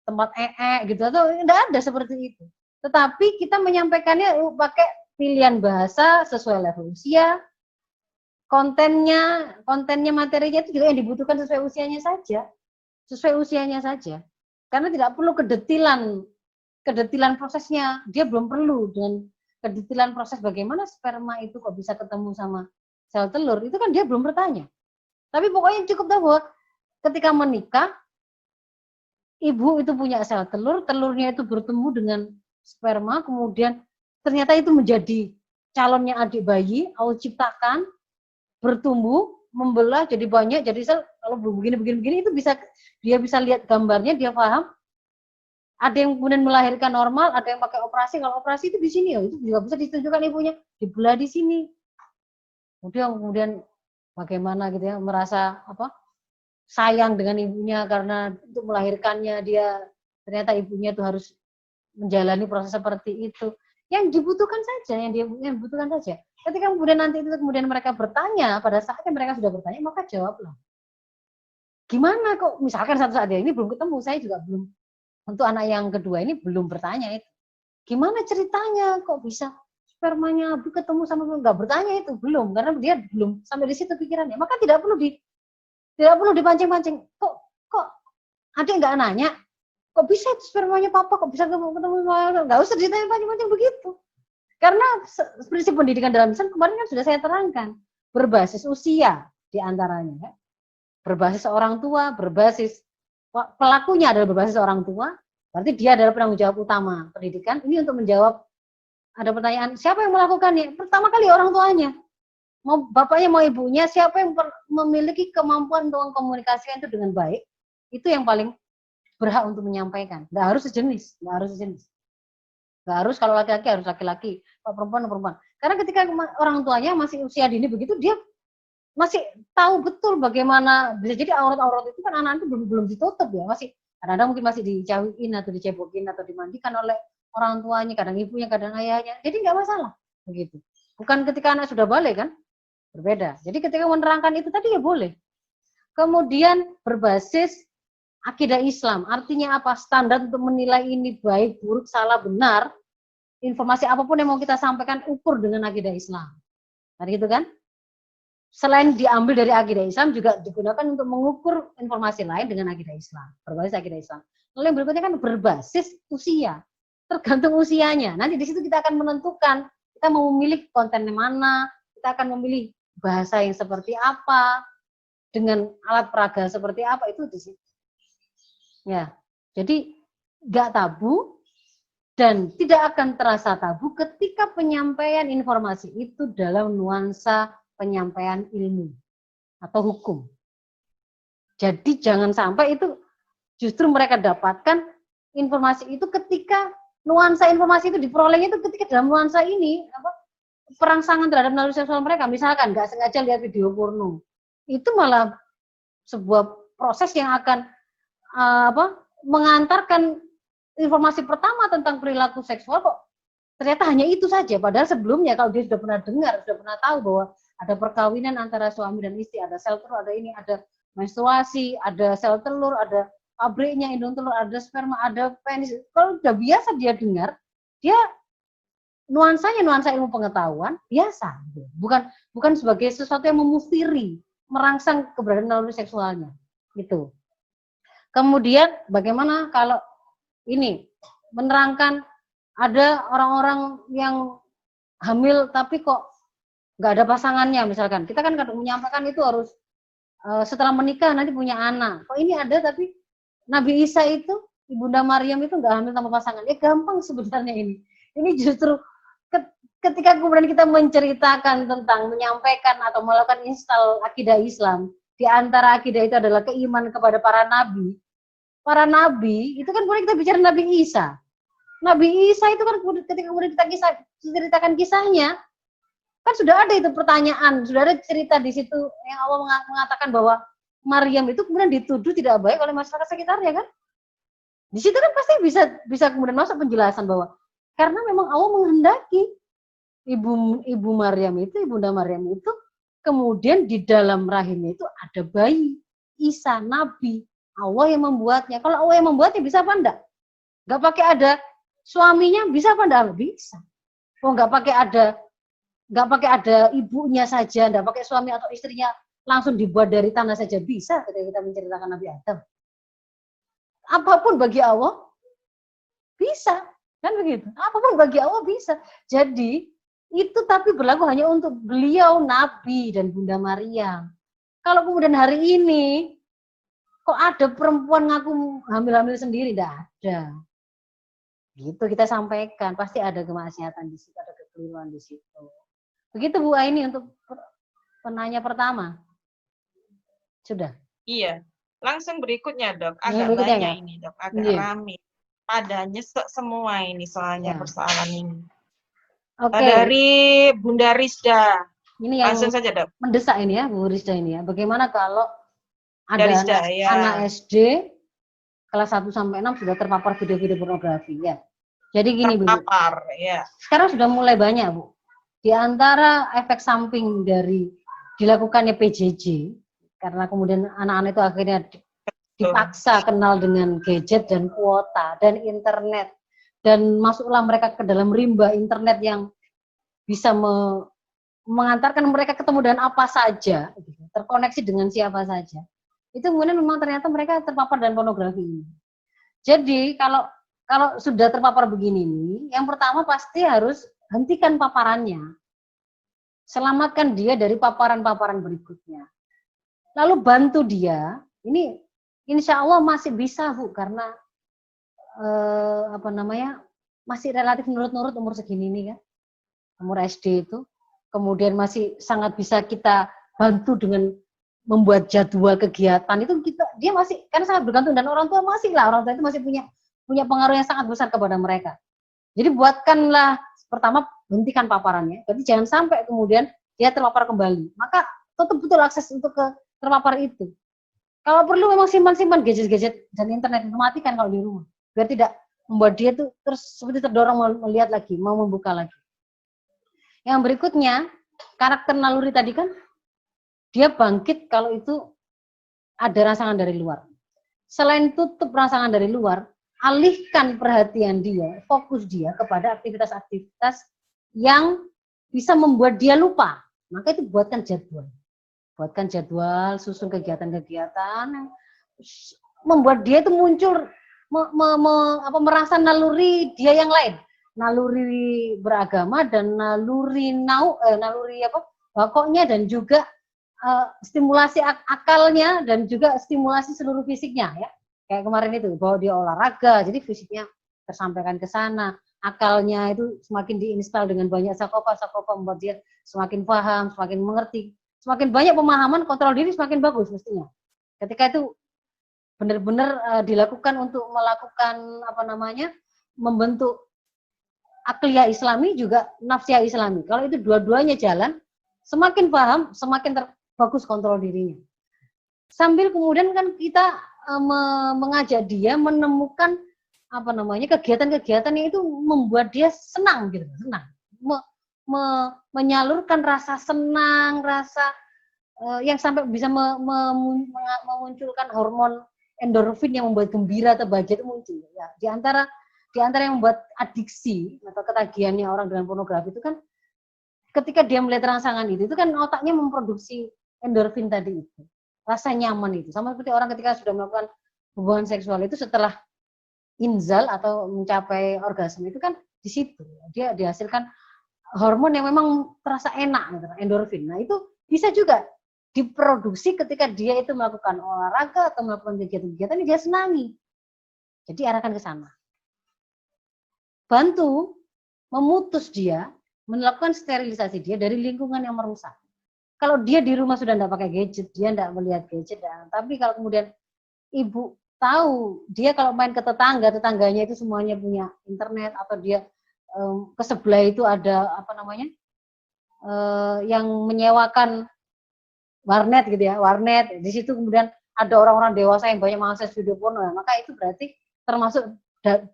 tempat gitu, atau tidak ada seperti itu. Tetapi kita menyampaikannya pakai pilihan bahasa sesuai level usia, kontennya materinya itu juga yang dibutuhkan sesuai usianya saja, karena tidak perlu kedetilan prosesnya, dia belum perlu dengan kedetilan proses bagaimana sperma itu kok bisa ketemu sama sel telur, itu kan dia belum bertanya. Tapi pokoknya cukup tahu bahwa ketika menikah, ibu itu punya sel telur, telurnya itu bertemu dengan sperma, kemudian ternyata itu menjadi calonnya adik bayi, Allah ciptakan, bertumbuh, membelah jadi banyak, jadi sel, kalau begini itu dia bisa lihat gambarnya, dia paham. Ada yang kemudian melahirkan normal, ada yang pakai operasi. Kalau operasi itu di sini, itu juga bisa ditunjukkan ibunya, dibelah di sini. Kemudian bagaimana gitu ya, merasa sayang dengan ibunya karena untuk melahirkannya dia ternyata ibunya itu harus menjalani proses seperti itu. Yang dibutuhkan saja, yang dibutuhkan saja. Ketika kemudian nanti itu kemudian mereka bertanya, pada saatnya mereka sudah bertanya, maka jawablah. Gimana kok, misalkan satu saat ini belum ketemu, saya juga belum, untuk anak yang kedua ini belum bertanya itu. Gimana ceritanya kok bisa spermanya ketemu sama, nggak bertanya itu, belum, karena dia belum sampai di situ pikirannya. Maka tidak perlu dipancing-pancing. Kok adik nggak nanya? Kok bisa itu spermanya papa, kok bisa ketemu sama, nggak usah ditanya pancing-pancing begitu. Karena prinsip pendidikan dalam Islam kemarin kan sudah saya terangkan, berbasis usia diantaranya, ya. Berbasis orang tua, berbasis pelakunya adalah berbasis orang tua, berarti dia adalah penanggung jawab utama pendidikan. Ini untuk menjawab ada pertanyaan, siapa yang melakukannya? Pertama kali orang tuanya. Mau bapaknya mau ibunya, siapa yang memiliki kemampuan untuk mengkomunikasikan itu dengan baik, itu yang paling berhak untuk menyampaikan. Nggak harus sejenis. Nggak harus, kalau laki-laki harus laki-laki, kalau perempuan. Karena ketika orang tuanya masih usia dini begitu, dia masih tahu betul bagaimana, bisa jadi aurat-aurat itu kan anak itu belum ditutup ya, masih kadang-kadang mungkin masih dicawiin atau dicebokin atau dimandikan oleh orang tuanya, kadang ibunya, kadang ayahnya, jadi nggak masalah begitu. Bukan ketika anak sudah balik kan, berbeda. Jadi ketika menerangkan itu tadi ya boleh. Kemudian berbasis akidah Islam, artinya apa? Standar untuk menilai ini baik, buruk, salah, benar, informasi apapun yang mau kita sampaikan ukur dengan akidah Islam. Kan gitu kan? selain diambil dari akidah Islam juga digunakan untuk mengukur informasi lain dengan akidah Islam, berbasis akidah Islam. Lalu yang berikutnya kan berbasis usia, tergantung usianya. Nanti di situ kita akan menentukan kita mau memilih konten yang mana, kita akan memilih bahasa yang seperti apa, dengan alat peraga seperti apa, itu di situ. Ya, jadi nggak tabu dan tidak akan terasa tabu ketika penyampaian informasi itu dalam nuansa penyampaian ilmu atau hukum. Jadi jangan sampai itu justru mereka dapatkan informasi itu ketika nuansa informasi itu diperolehnya itu ketika dalam nuansa ini perangsangan terhadap naluri seksual mereka, misalkan nggak sengaja lihat video porno, itu malah sebuah proses yang akan mengantarkan informasi pertama tentang perilaku seksual kok ternyata hanya itu saja, padahal sebelumnya kalau dia sudah pernah dengar, sudah pernah tahu bahwa ada perkawinan antara suami dan istri, ada sel telur, ada ini, ada menstruasi, ada sel telur, ada pabriknya indung telur, ada sperma, ada penis. Kalau sudah biasa dia dengar, dia nuansanya nuansa ilmu pengetahuan biasa, bukan sebagai sesuatu yang memustiri, merangsang keberadaan naluri seksualnya, gitu. Kemudian bagaimana kalau ini menerangkan ada orang-orang yang hamil tapi kok nggak ada pasangannya, misalkan kita kan kadang menyampaikan itu harus setelah menikah nanti punya anak. Kok ini ada tapi Nabi Isa itu, Ibunda Maryam itu nggak hamil tanpa pasangan. Ya gampang sebenarnya ini. Ini justru ketika kemudian kita menceritakan tentang menyampaikan atau melakukan install akidah Islam, di antara akidah itu adalah keimanan kepada para nabi. Para nabi itu kan boleh kita bicara Nabi Isa. Nabi Isa itu kan ketika kemudian kita ceritakan kisahnya, kan sudah ada itu pertanyaan, sudah ada cerita di situ yang Allah mengatakan bahwa Maryam itu kemudian dituduh tidak baik oleh masyarakat sekitarnya kan. Di situ kan pasti bisa kemudian masuk penjelasan bahwa karena memang Allah menghendaki ibu Maryam itu, ibunda Maryam itu kemudian di dalam rahimnya itu ada bayi Isa, nabi. Allah yang membuatnya. Kalau Allah yang membuatnya bisa apa enggak? Enggak pakai ada suaminya bisa apa enggak? Bisa. Oh, enggak pakai ada ibunya saja, enggak pakai suami atau istrinya langsung dibuat dari tanah saja bisa ketika kita menceritakan Nabi Adam. Apapun bagi Allah bisa, kan begitu. Apapun bagi Allah bisa. Jadi itu tapi berlaku hanya untuk beliau Nabi dan Bunda Maryam. Kalau kemudian hari ini kok ada perempuan ngaku hamil-hamil sendiri? Tidak ada. Gitu kita sampaikan, pasti ada kemaksiatan di situ, ada kekeliruan di situ. Begitu Bu Aini untuk penanya pertama. Sudah? Iya. Langsung berikutnya Dok, agak banyak ini Dok, agak rame. Pada nyesek semua ini soalnya persoalan ini. Dari Bunda Rizda. Ini yang langsung saja Dok. Mendesak ini ya Bu Rizda ini ya. Bagaimana kalau ada anak SD kelas 1 sampai 6 sudah terpapar video-video pornografi ya. Jadi gini Bu. Terpapar ya. Sekarang sudah mulai banyak Bu. Di antara efek samping dari dilakukannya PJJ karena kemudian anak-anak itu akhirnya dipaksa kenal dengan gadget dan kuota dan internet dan masuklah mereka ke dalam rimba internet yang bisa mengantarkan mereka ketemu dengan apa saja, terkoneksi dengan siapa saja. Itu kemudian memang ternyata mereka terpapar dengan pornografi ini. Jadi kalau sudah terpapar begini nih, yang pertama pasti harus hentikan paparannya. Selamatkan dia dari paparan-paparan berikutnya. Lalu bantu dia, ini insya Allah masih bisa Bu, karena masih relatif nurut-nurut umur segini nih kan, umur SD itu. Kemudian masih sangat bisa kita bantu dengan membuat jadwal kegiatan itu dia masih kan sangat bergantung dan orang tua orang tua itu masih punya pengaruh yang sangat besar kepada mereka. Jadi buatkanlah pertama hentikan paparannya, jadi jangan sampai kemudian dia terpapar kembali. Maka tutup betul akses untuk ke terpapar itu. Kalau perlu memang simpan gadget-gadget dan internet itu matikan kalau di rumah, biar tidak membuat dia tuh terus seperti terdorong melihat lagi, mau membuka lagi. Yang berikutnya karakter naluri tadi kan dia bangkit kalau itu ada rangsangan dari luar. Selain tutup rangsangan dari luar, alihkan perhatian dia, fokus dia kepada aktivitas-aktivitas yang bisa membuat dia lupa. Maka itu buatkan jadwal. buatkan jadwal, susun kegiatan-kegiatan yang membuat dia itu muncul merasa naluri dia yang lain, naluri beragama dan naluri bakoknya dan juga stimulasi akalnya dan juga stimulasi seluruh fisiknya ya. Kayak kemarin itu bahwa dia olahraga, jadi fisiknya tersampaikan ke sana, akalnya itu semakin diinstal dengan banyak sakopa membuat dia semakin paham, semakin mengerti, semakin banyak pemahaman, kontrol diri semakin bagus mestinya. Ketika itu benar-benar dilakukan untuk melakukan membentuk akliyah Islami juga nafsiyah Islami. Kalau itu dua-duanya jalan, semakin paham, semakin bagus kontrol dirinya. Sambil kemudian kan kita mengajak dia menemukan kegiatan-kegiatan yang itu membuat dia senang gitu, senang. Menyalurkan rasa senang, rasa yang sampai bisa memunculkan hormon endorfin yang membuat gembira atau bahagia itu muncul. Ya, di antara yang membuat adiksi atau ketagihannya orang dengan pornografi itu kan ketika dia melihat rangsangan itu kan otaknya memproduksi endorfin tadi itu. Rasa nyaman itu. Sama seperti orang ketika sudah melakukan hubungan seksual itu setelah inzal atau mencapai orgasme itu kan di situ dia dihasilkan hormon yang memang terasa enak gitu, endorfin. Nah, itu bisa juga diproduksi ketika dia itu melakukan olahraga atau melakukan kegiatan-kegiatan yang dia senangi. Jadi arahkan ke sana. Bantu memutus dia, melakukan sterilisasi dia dari lingkungan yang merusak. Kalau dia di rumah sudah tidak pakai gadget, dia tidak melihat gadget, tapi kalau kemudian ibu tahu dia kalau main ke tetangganya itu semuanya punya internet atau dia ke sebelah itu ada yang menyewakan warnet gitu ya, warnet. Di situ kemudian ada orang-orang dewasa yang banyak mengakses video porno, maka itu berarti termasuk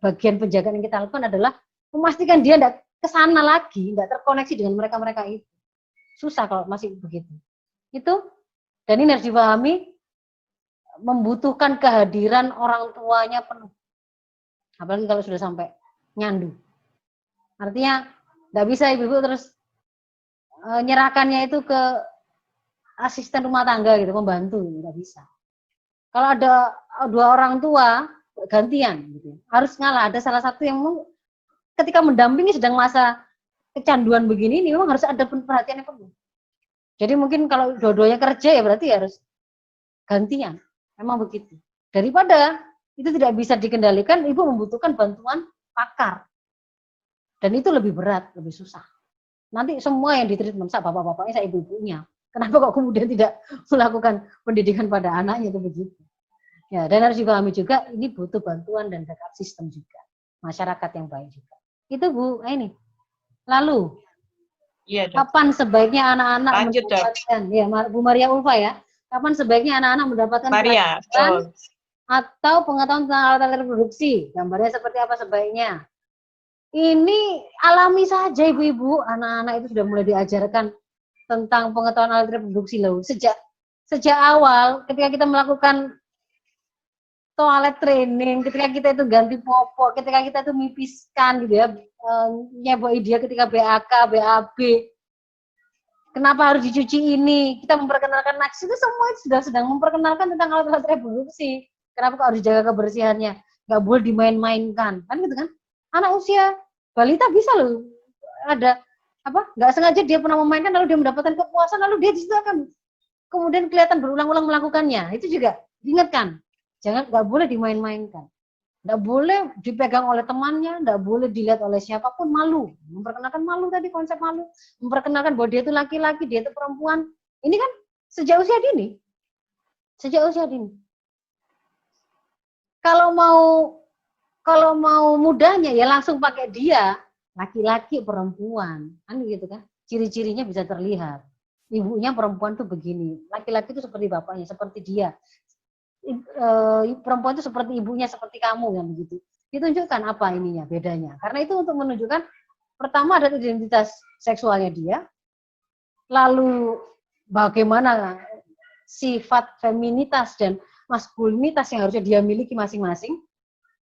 bagian penjagaan yang kita lakukan adalah memastikan dia tidak kesana lagi, tidak terkoneksi dengan mereka-mereka itu. Susah kalau masih begitu. Itu, dan ini harus dipahami, membutuhkan kehadiran orang tuanya penuh. Apalagi kalau sudah sampai nyandu. Artinya, tidak bisa ibu-ibu terus nyerahkannya itu ke asisten rumah tangga gitu, membantu, nggak bisa. Kalau ada dua orang tua gantian gitu, harus ngalah. Ada salah satu yang ketika mendampingi sedang masa kecanduan begini ini memang harus ada perhatian yang penuh. Jadi mungkin kalau dua-duanya kerja ya berarti harus gantian, memang begitu. Daripada itu tidak bisa dikendalikan, ibu membutuhkan bantuan pakar, dan itu lebih berat, lebih susah. Nanti semua yang ditreatment, saya bapak-bapaknya, saya ibu-ibunya. Kenapa kok kemudian tidak melakukan pendidikan pada anaknya itu begitu? Ya, dan harus dipahami juga ini butuh bantuan dan backup sistem juga, masyarakat yang baik juga. Itu Bu, ini. Lalu, ya, kapan sebaiknya anak-anak mendapatkan? Ya, Bu Maria Ulfa ya. Kapan sebaiknya anak-anak mendapatkan pendidikan atau pengetahuan tentang alat reproduksi? Gambarnya seperti apa sebaiknya? Ini alami saja ibu-ibu, anak-anak itu sudah mulai diajarkan tentang pengetahuan alat reproduksi loh. Sejak awal ketika kita melakukan toilet training, ketika kita itu ganti popok, ketika kita itu mipiskan gitu ya, nyeboi dia ketika BAK, BAB. Kenapa harus dicuci ini? Kita memperkenalkan naks itu semua sudah sedang memperkenalkan tentang alat-alat reproduksi. Kenapa kok harus jaga kebersihannya? Nggak boleh dimain-mainkan, kan gitu kan? Anak usia balita bisa loh, ada nggak sengaja dia pernah memainkan lalu dia mendapatkan kepuasan lalu dia disitu akan kemudian kelihatan berulang-ulang melakukannya. Itu juga diingatkan, nggak boleh dimain-mainkan, nggak boleh dipegang oleh temannya, nggak boleh dilihat oleh siapapun, malu. Memperkenalkan malu tadi, konsep malu, memperkenalkan bahwa dia itu laki-laki, dia itu perempuan. Ini kan sejak usia dini, Kalau mau mudahnya ya langsung pakai dia, laki-laki perempuan, kan gitu kan. Ciri-cirinya bisa terlihat. Ibunya perempuan tuh begini, laki-laki itu seperti bapaknya, seperti dia. Perempuan itu seperti ibunya, seperti kamu yang begitu. Ditunjukkan apa ininya, bedanya. Karena itu untuk menunjukkan pertama ada identitas seksualnya dia, lalu bagaimana sifat feminitas dan maskulinitas yang harusnya dia miliki masing-masing.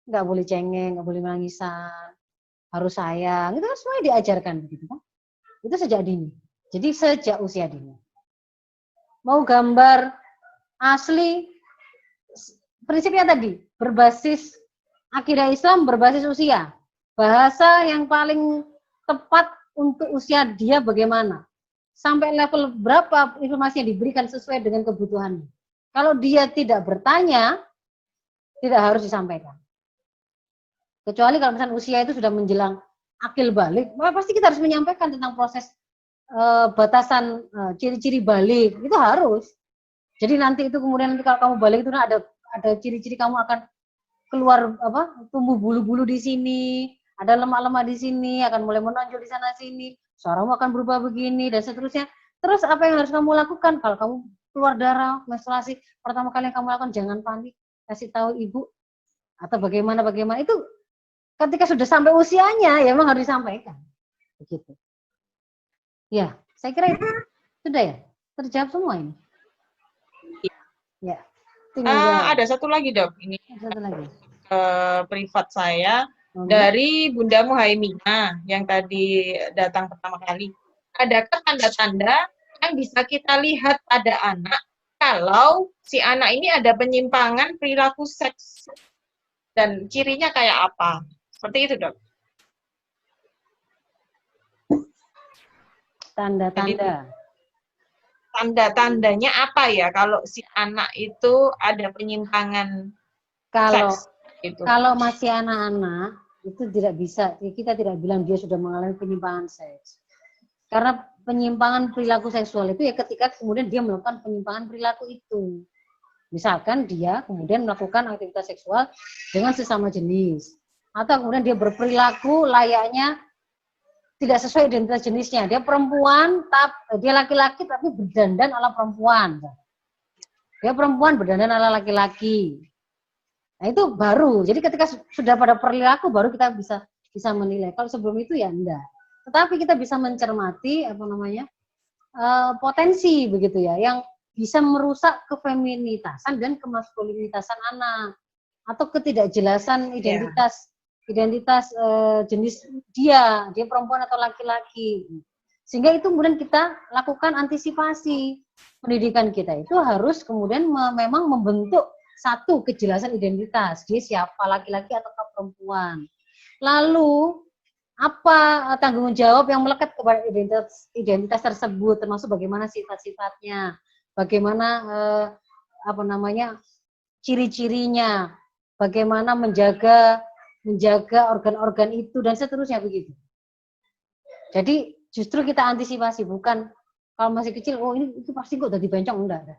Nggak boleh cengeng, nggak boleh nangisan, harus sayang, itu kan semuanya diajarkan begitu kan. Itu sejak dini. Jadi sejak usia dini. mau gambar asli, prinsipnya tadi berbasis akidah Islam, berbasis usia. Bahasa yang paling tepat untuk usia dia bagaimana. Sampai level berapa informasi yang diberikan sesuai dengan kebutuhannya. Kalau dia tidak bertanya, tidak harus disampaikan. Kecuali kalau misalnya usia itu sudah menjelang akil balik, maka pasti kita harus menyampaikan tentang proses batasan ciri-ciri balik. Itu harus. Jadi nanti itu kemudian kalau kamu balik itu ada ciri-ciri kamu akan keluar tumbuh bulu-bulu di sini, ada lemak-lemak di sini, akan mulai menonjol di sana sini, suaramu akan berubah begini dan seterusnya. Terus apa yang harus kamu lakukan kalau kamu keluar darah, menstruasi, pertama kali yang kamu lakukan jangan panik, kasih tahu ibu atau bagaimana itu ketika sudah sampai usianya ya memang harus disampaikan. Begitu. Ya, saya kira itu sudah ya terjawab semua ini. Ya. Ada satu lagi dok, ini privat saya dari Bunda Muhaiminah yang tadi datang pertama kali. Adakah tanda-tanda yang bisa kita lihat pada anak kalau si anak ini ada penyimpangan perilaku seks dan cirinya kayak apa? Seperti itu dok. Tanda-tanda. Tanda-tandanya apa ya kalau si anak itu ada penyimpangan seks? Gitu. Kalau masih anak-anak itu tidak bisa, kita tidak bilang dia sudah mengalami penyimpangan seks. Karena penyimpangan perilaku seksual itu ya ketika kemudian dia melakukan penyimpangan perilaku itu. Misalkan dia kemudian melakukan aktivitas seksual dengan sesama jenis. Atau kemudian dia berperilaku layaknya tidak sesuai identitas jenisnya. Dia perempuan, dia laki-laki tapi berdandan ala perempuan. Dia perempuan berdandan ala laki-laki. Nah itu baru. Jadi ketika sudah pada perilaku baru kita bisa menilai. Kalau sebelum itu ya enggak. Tetapi kita bisa mencermati potensi begitu ya, yang bisa merusak kefeminitasan dan kemaskulinitasan anak atau ketidakjelasan identitas jenis dia perempuan atau laki-laki. Sehingga itu kemudian kita lakukan antisipasi. Pendidikan kita itu harus kemudian memang membentuk satu kejelasan identitas, dia siapa, laki-laki atau perempuan. Lalu apa tanggung jawab yang melekat kepada identitas tersebut, termasuk bagaimana sifat-sifatnya, bagaimana ciri-cirinya, bagaimana menjaga organ-organ itu dan seterusnya begitu. Jadi justru kita antisipasi, bukan kalau masih kecil, oh ini itu pasti kok udah dibencong, enggak.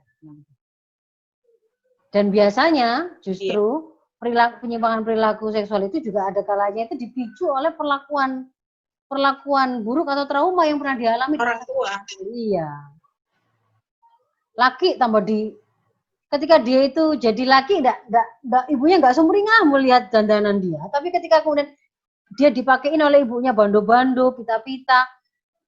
Dan biasanya justru penyimpangan perilaku seksual itu juga ada kalanya itu dipicu oleh perlakuan buruk atau trauma yang pernah dialami orang tua. Iya. Laki tambah ketika dia itu jadi laki, ibunya nggak sumringah melihat dandanan dia. Tapi ketika kemudian dia dipakein oleh ibunya bando-bando, pita-pita,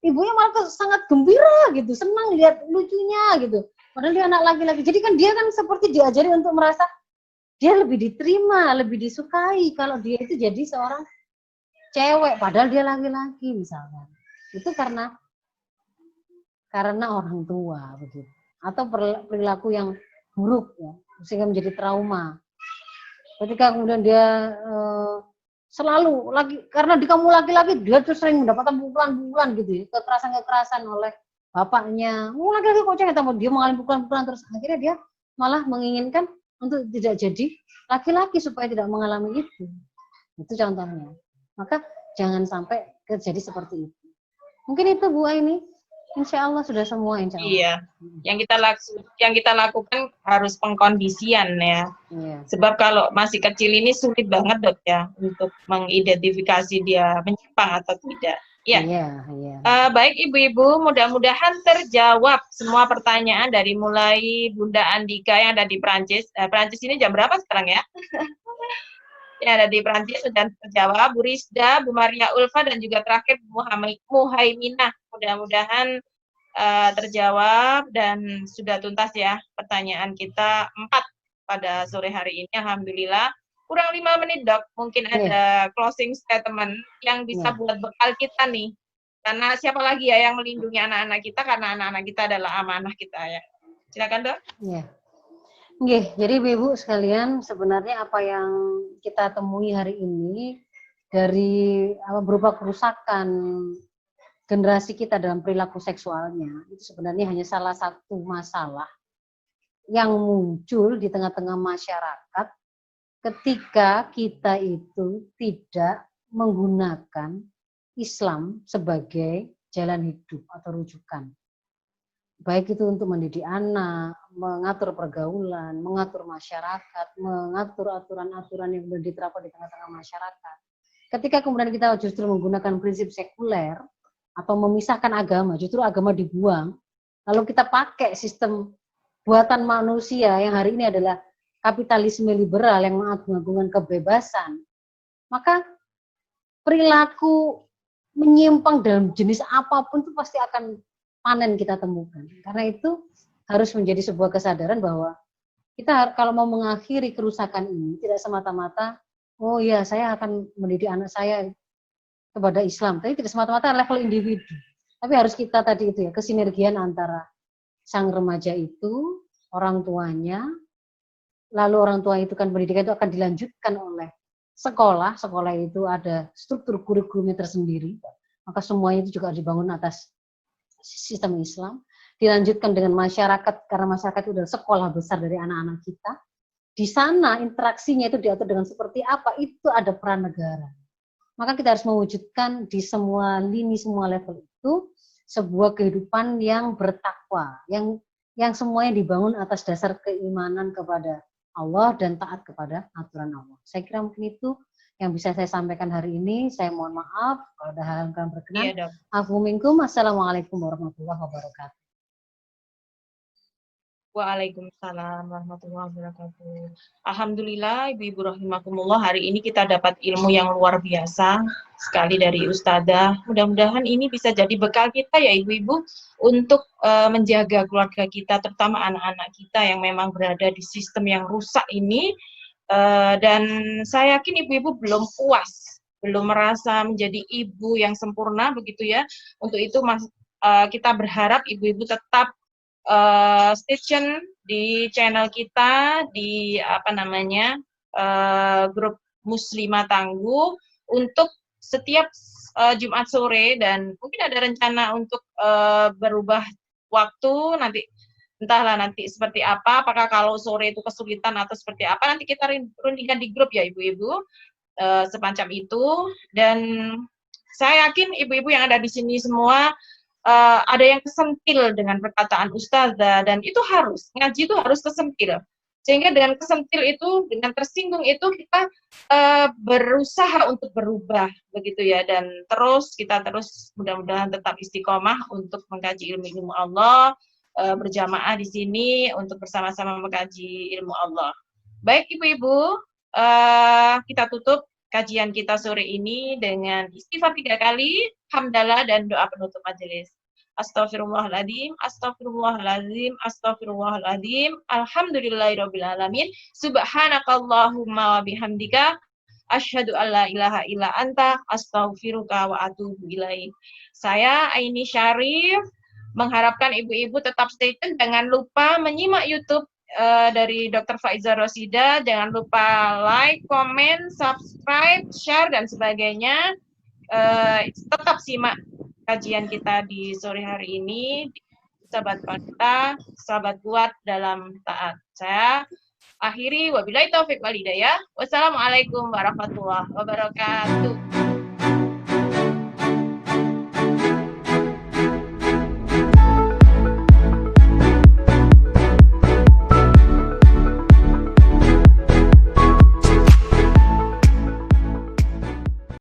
ibunya malah sangat gembira gitu, senang lihat lucunya gitu. Padahal dia anak laki-laki. Jadi kan dia kan seperti diajari untuk merasa dia lebih diterima, lebih disukai kalau dia itu jadi seorang cewek, padahal dia laki-laki misalkan. Itu karena orang tua begitu. Atau perilaku yang buruk ya, sehingga menjadi trauma. Ketika kemudian dia selalu karena di kamu laki-laki, dia tuh sering mendapatkan pukulan-pukulan gitu ya, kekerasan oleh bapaknya. Laki-laki kok cewek, dia mengalami pukulan-pukulan terus, akhirnya dia malah menginginkan untuk tidak jadi laki-laki supaya tidak mengalami itu. Itu contohnya. Maka jangan sampai terjadi seperti itu. Mungkin itu Bu Aini. Insya Allah sudah semua, insya Allah. Iya, yang kita lakukan harus pengkondisian ya. Iya. Sebab kalau masih kecil ini sulit banget dok ya untuk mengidentifikasi dia menyimpang atau tidak. Ya. Iya. Baik ibu-ibu, mudah-mudahan terjawab semua pertanyaan dari mulai Bunda Andika yang ada di Prancis. Prancis ini jam berapa sekarang ya? Yang ada di Prancis sudah terjawab. Bu Rizda, Bu Maria Ulfa, dan juga terakhir Bu Muhaiminah. Mudah-mudahan terjawab dan sudah tuntas ya pertanyaan kita 4 pada sore hari ini. Alhamdulillah. Kurang 5 menit dok, mungkin ada closing statement yang bisa buat bekal kita nih. Karena siapa lagi ya yang melindungi anak-anak kita, karena anak-anak kita adalah amanah kita ya. Silakan, Dok. Ya. Nggih, jadi Ibu sekalian, sebenarnya apa yang kita temui hari ini dari berupa kerusakan generasi kita dalam perilaku seksualnya, itu sebenarnya hanya salah satu masalah yang muncul di tengah-tengah masyarakat ketika kita itu tidak menggunakan Islam sebagai jalan hidup atau rujukan. Baik itu untuk mendidik anak, mengatur pergaulan, mengatur masyarakat, mengatur aturan-aturan yang sudah diterapkan di tengah-tengah masyarakat. Ketika kemudian kita justru menggunakan prinsip sekuler atau memisahkan agama, justru agama dibuang, lalu kita pakai sistem buatan manusia yang hari ini adalah kapitalisme liberal yang mengagung-agungkan kebebasan, maka perilaku menyimpang dalam jenis apapun itu pasti akan panen kita temukan. Karena itu harus menjadi sebuah kesadaran bahwa kita kalau mau mengakhiri kerusakan ini tidak semata-mata, oh ya saya akan mendidik anak saya kepada Islam, tapi tidak semata-mata level individu. Tapi harus kita tadi itu ya, kesinergian antara sang remaja itu, orang tuanya, lalu orang tua itu kan pendidikan itu akan dilanjutkan oleh sekolah itu ada struktur kurikulumnya tersendiri, maka semuanya itu juga dibangun atas sistem Islam, dilanjutkan dengan masyarakat, karena masyarakat itu adalah sekolah besar dari anak-anak kita. Di sana interaksinya itu diatur dengan seperti apa, itu ada peran negara. Maka kita harus mewujudkan di semua lini, semua level itu sebuah kehidupan yang bertakwa, yang semuanya dibangun atas dasar keimanan kepada Allah dan taat kepada aturan Allah. Saya kira mungkin itu yang bisa saya sampaikan hari ini. Saya mohon maaf kalau ada hal yang kurang berkenan. Iya, Dok. Afu minkum. Assalamualaikum warahmatullahi wabarakatuh. Waalaikumsalam warahmatullahi wabarakatuh. Alhamdulillah, Ibu-Ibu rahimakumullah, hari ini kita dapat ilmu yang luar biasa sekali dari Ustadzah. Mudah-mudahan ini bisa jadi bekal kita ya Ibu-Ibu untuk menjaga keluarga kita, terutama anak-anak kita yang memang berada di sistem yang rusak ini. Dan saya yakin Ibu-Ibu belum puas, belum merasa menjadi ibu yang sempurna begitu ya. Untuk itu kita berharap Ibu-Ibu tetap stay tune di channel kita di grup Muslimah Tangguh untuk setiap Jumat sore, dan mungkin ada rencana untuk berubah waktu nanti, entahlah nanti seperti apa, apakah kalau sore itu kesulitan atau seperti apa, nanti kita rundingkan di grup ya Ibu-Ibu, semacam itu. Dan saya yakin Ibu-Ibu yang ada di sini semua ada yang kesentil dengan perkataan Ustazah, dan itu harus, ngaji itu harus kesentil. Sehingga dengan kesentil itu, dengan tersinggung itu, kita berusaha untuk berubah, begitu ya. Dan kita terus mudah-mudahan tetap istiqomah untuk mengkaji ilmu Allah, berjamaah di sini untuk bersama-sama mengkaji ilmu Allah. Baik Ibu-Ibu, kita tutup kajian kita sore ini dengan istighfar 3 kali, hamdalah, dan doa penutup majelis. Astaghfirullahaladzim, astaghfirullahaladzim, astaghfirullahaladzim, alhamdulillahirabbil alamin, subhanakallahumma wa bihamdika, asyhadu an la ilaha illa anta, astaghfiruka wa atubu ilaik. Saya Aini Syarif mengharapkan Ibu-Ibu tetap stay tune, jangan lupa menyimak YouTube dari Dr. Faiza Rosida. Jangan lupa like, comment, subscribe, share, dan sebagainya. Tetap simak kajian kita di sore hari ini. Sahabat kita, sahabat kuat dalam taat. Saya akhiri, wabillahi taufiq wal hidayah. Wassalamualaikum warahmatullahi wabarakatuh.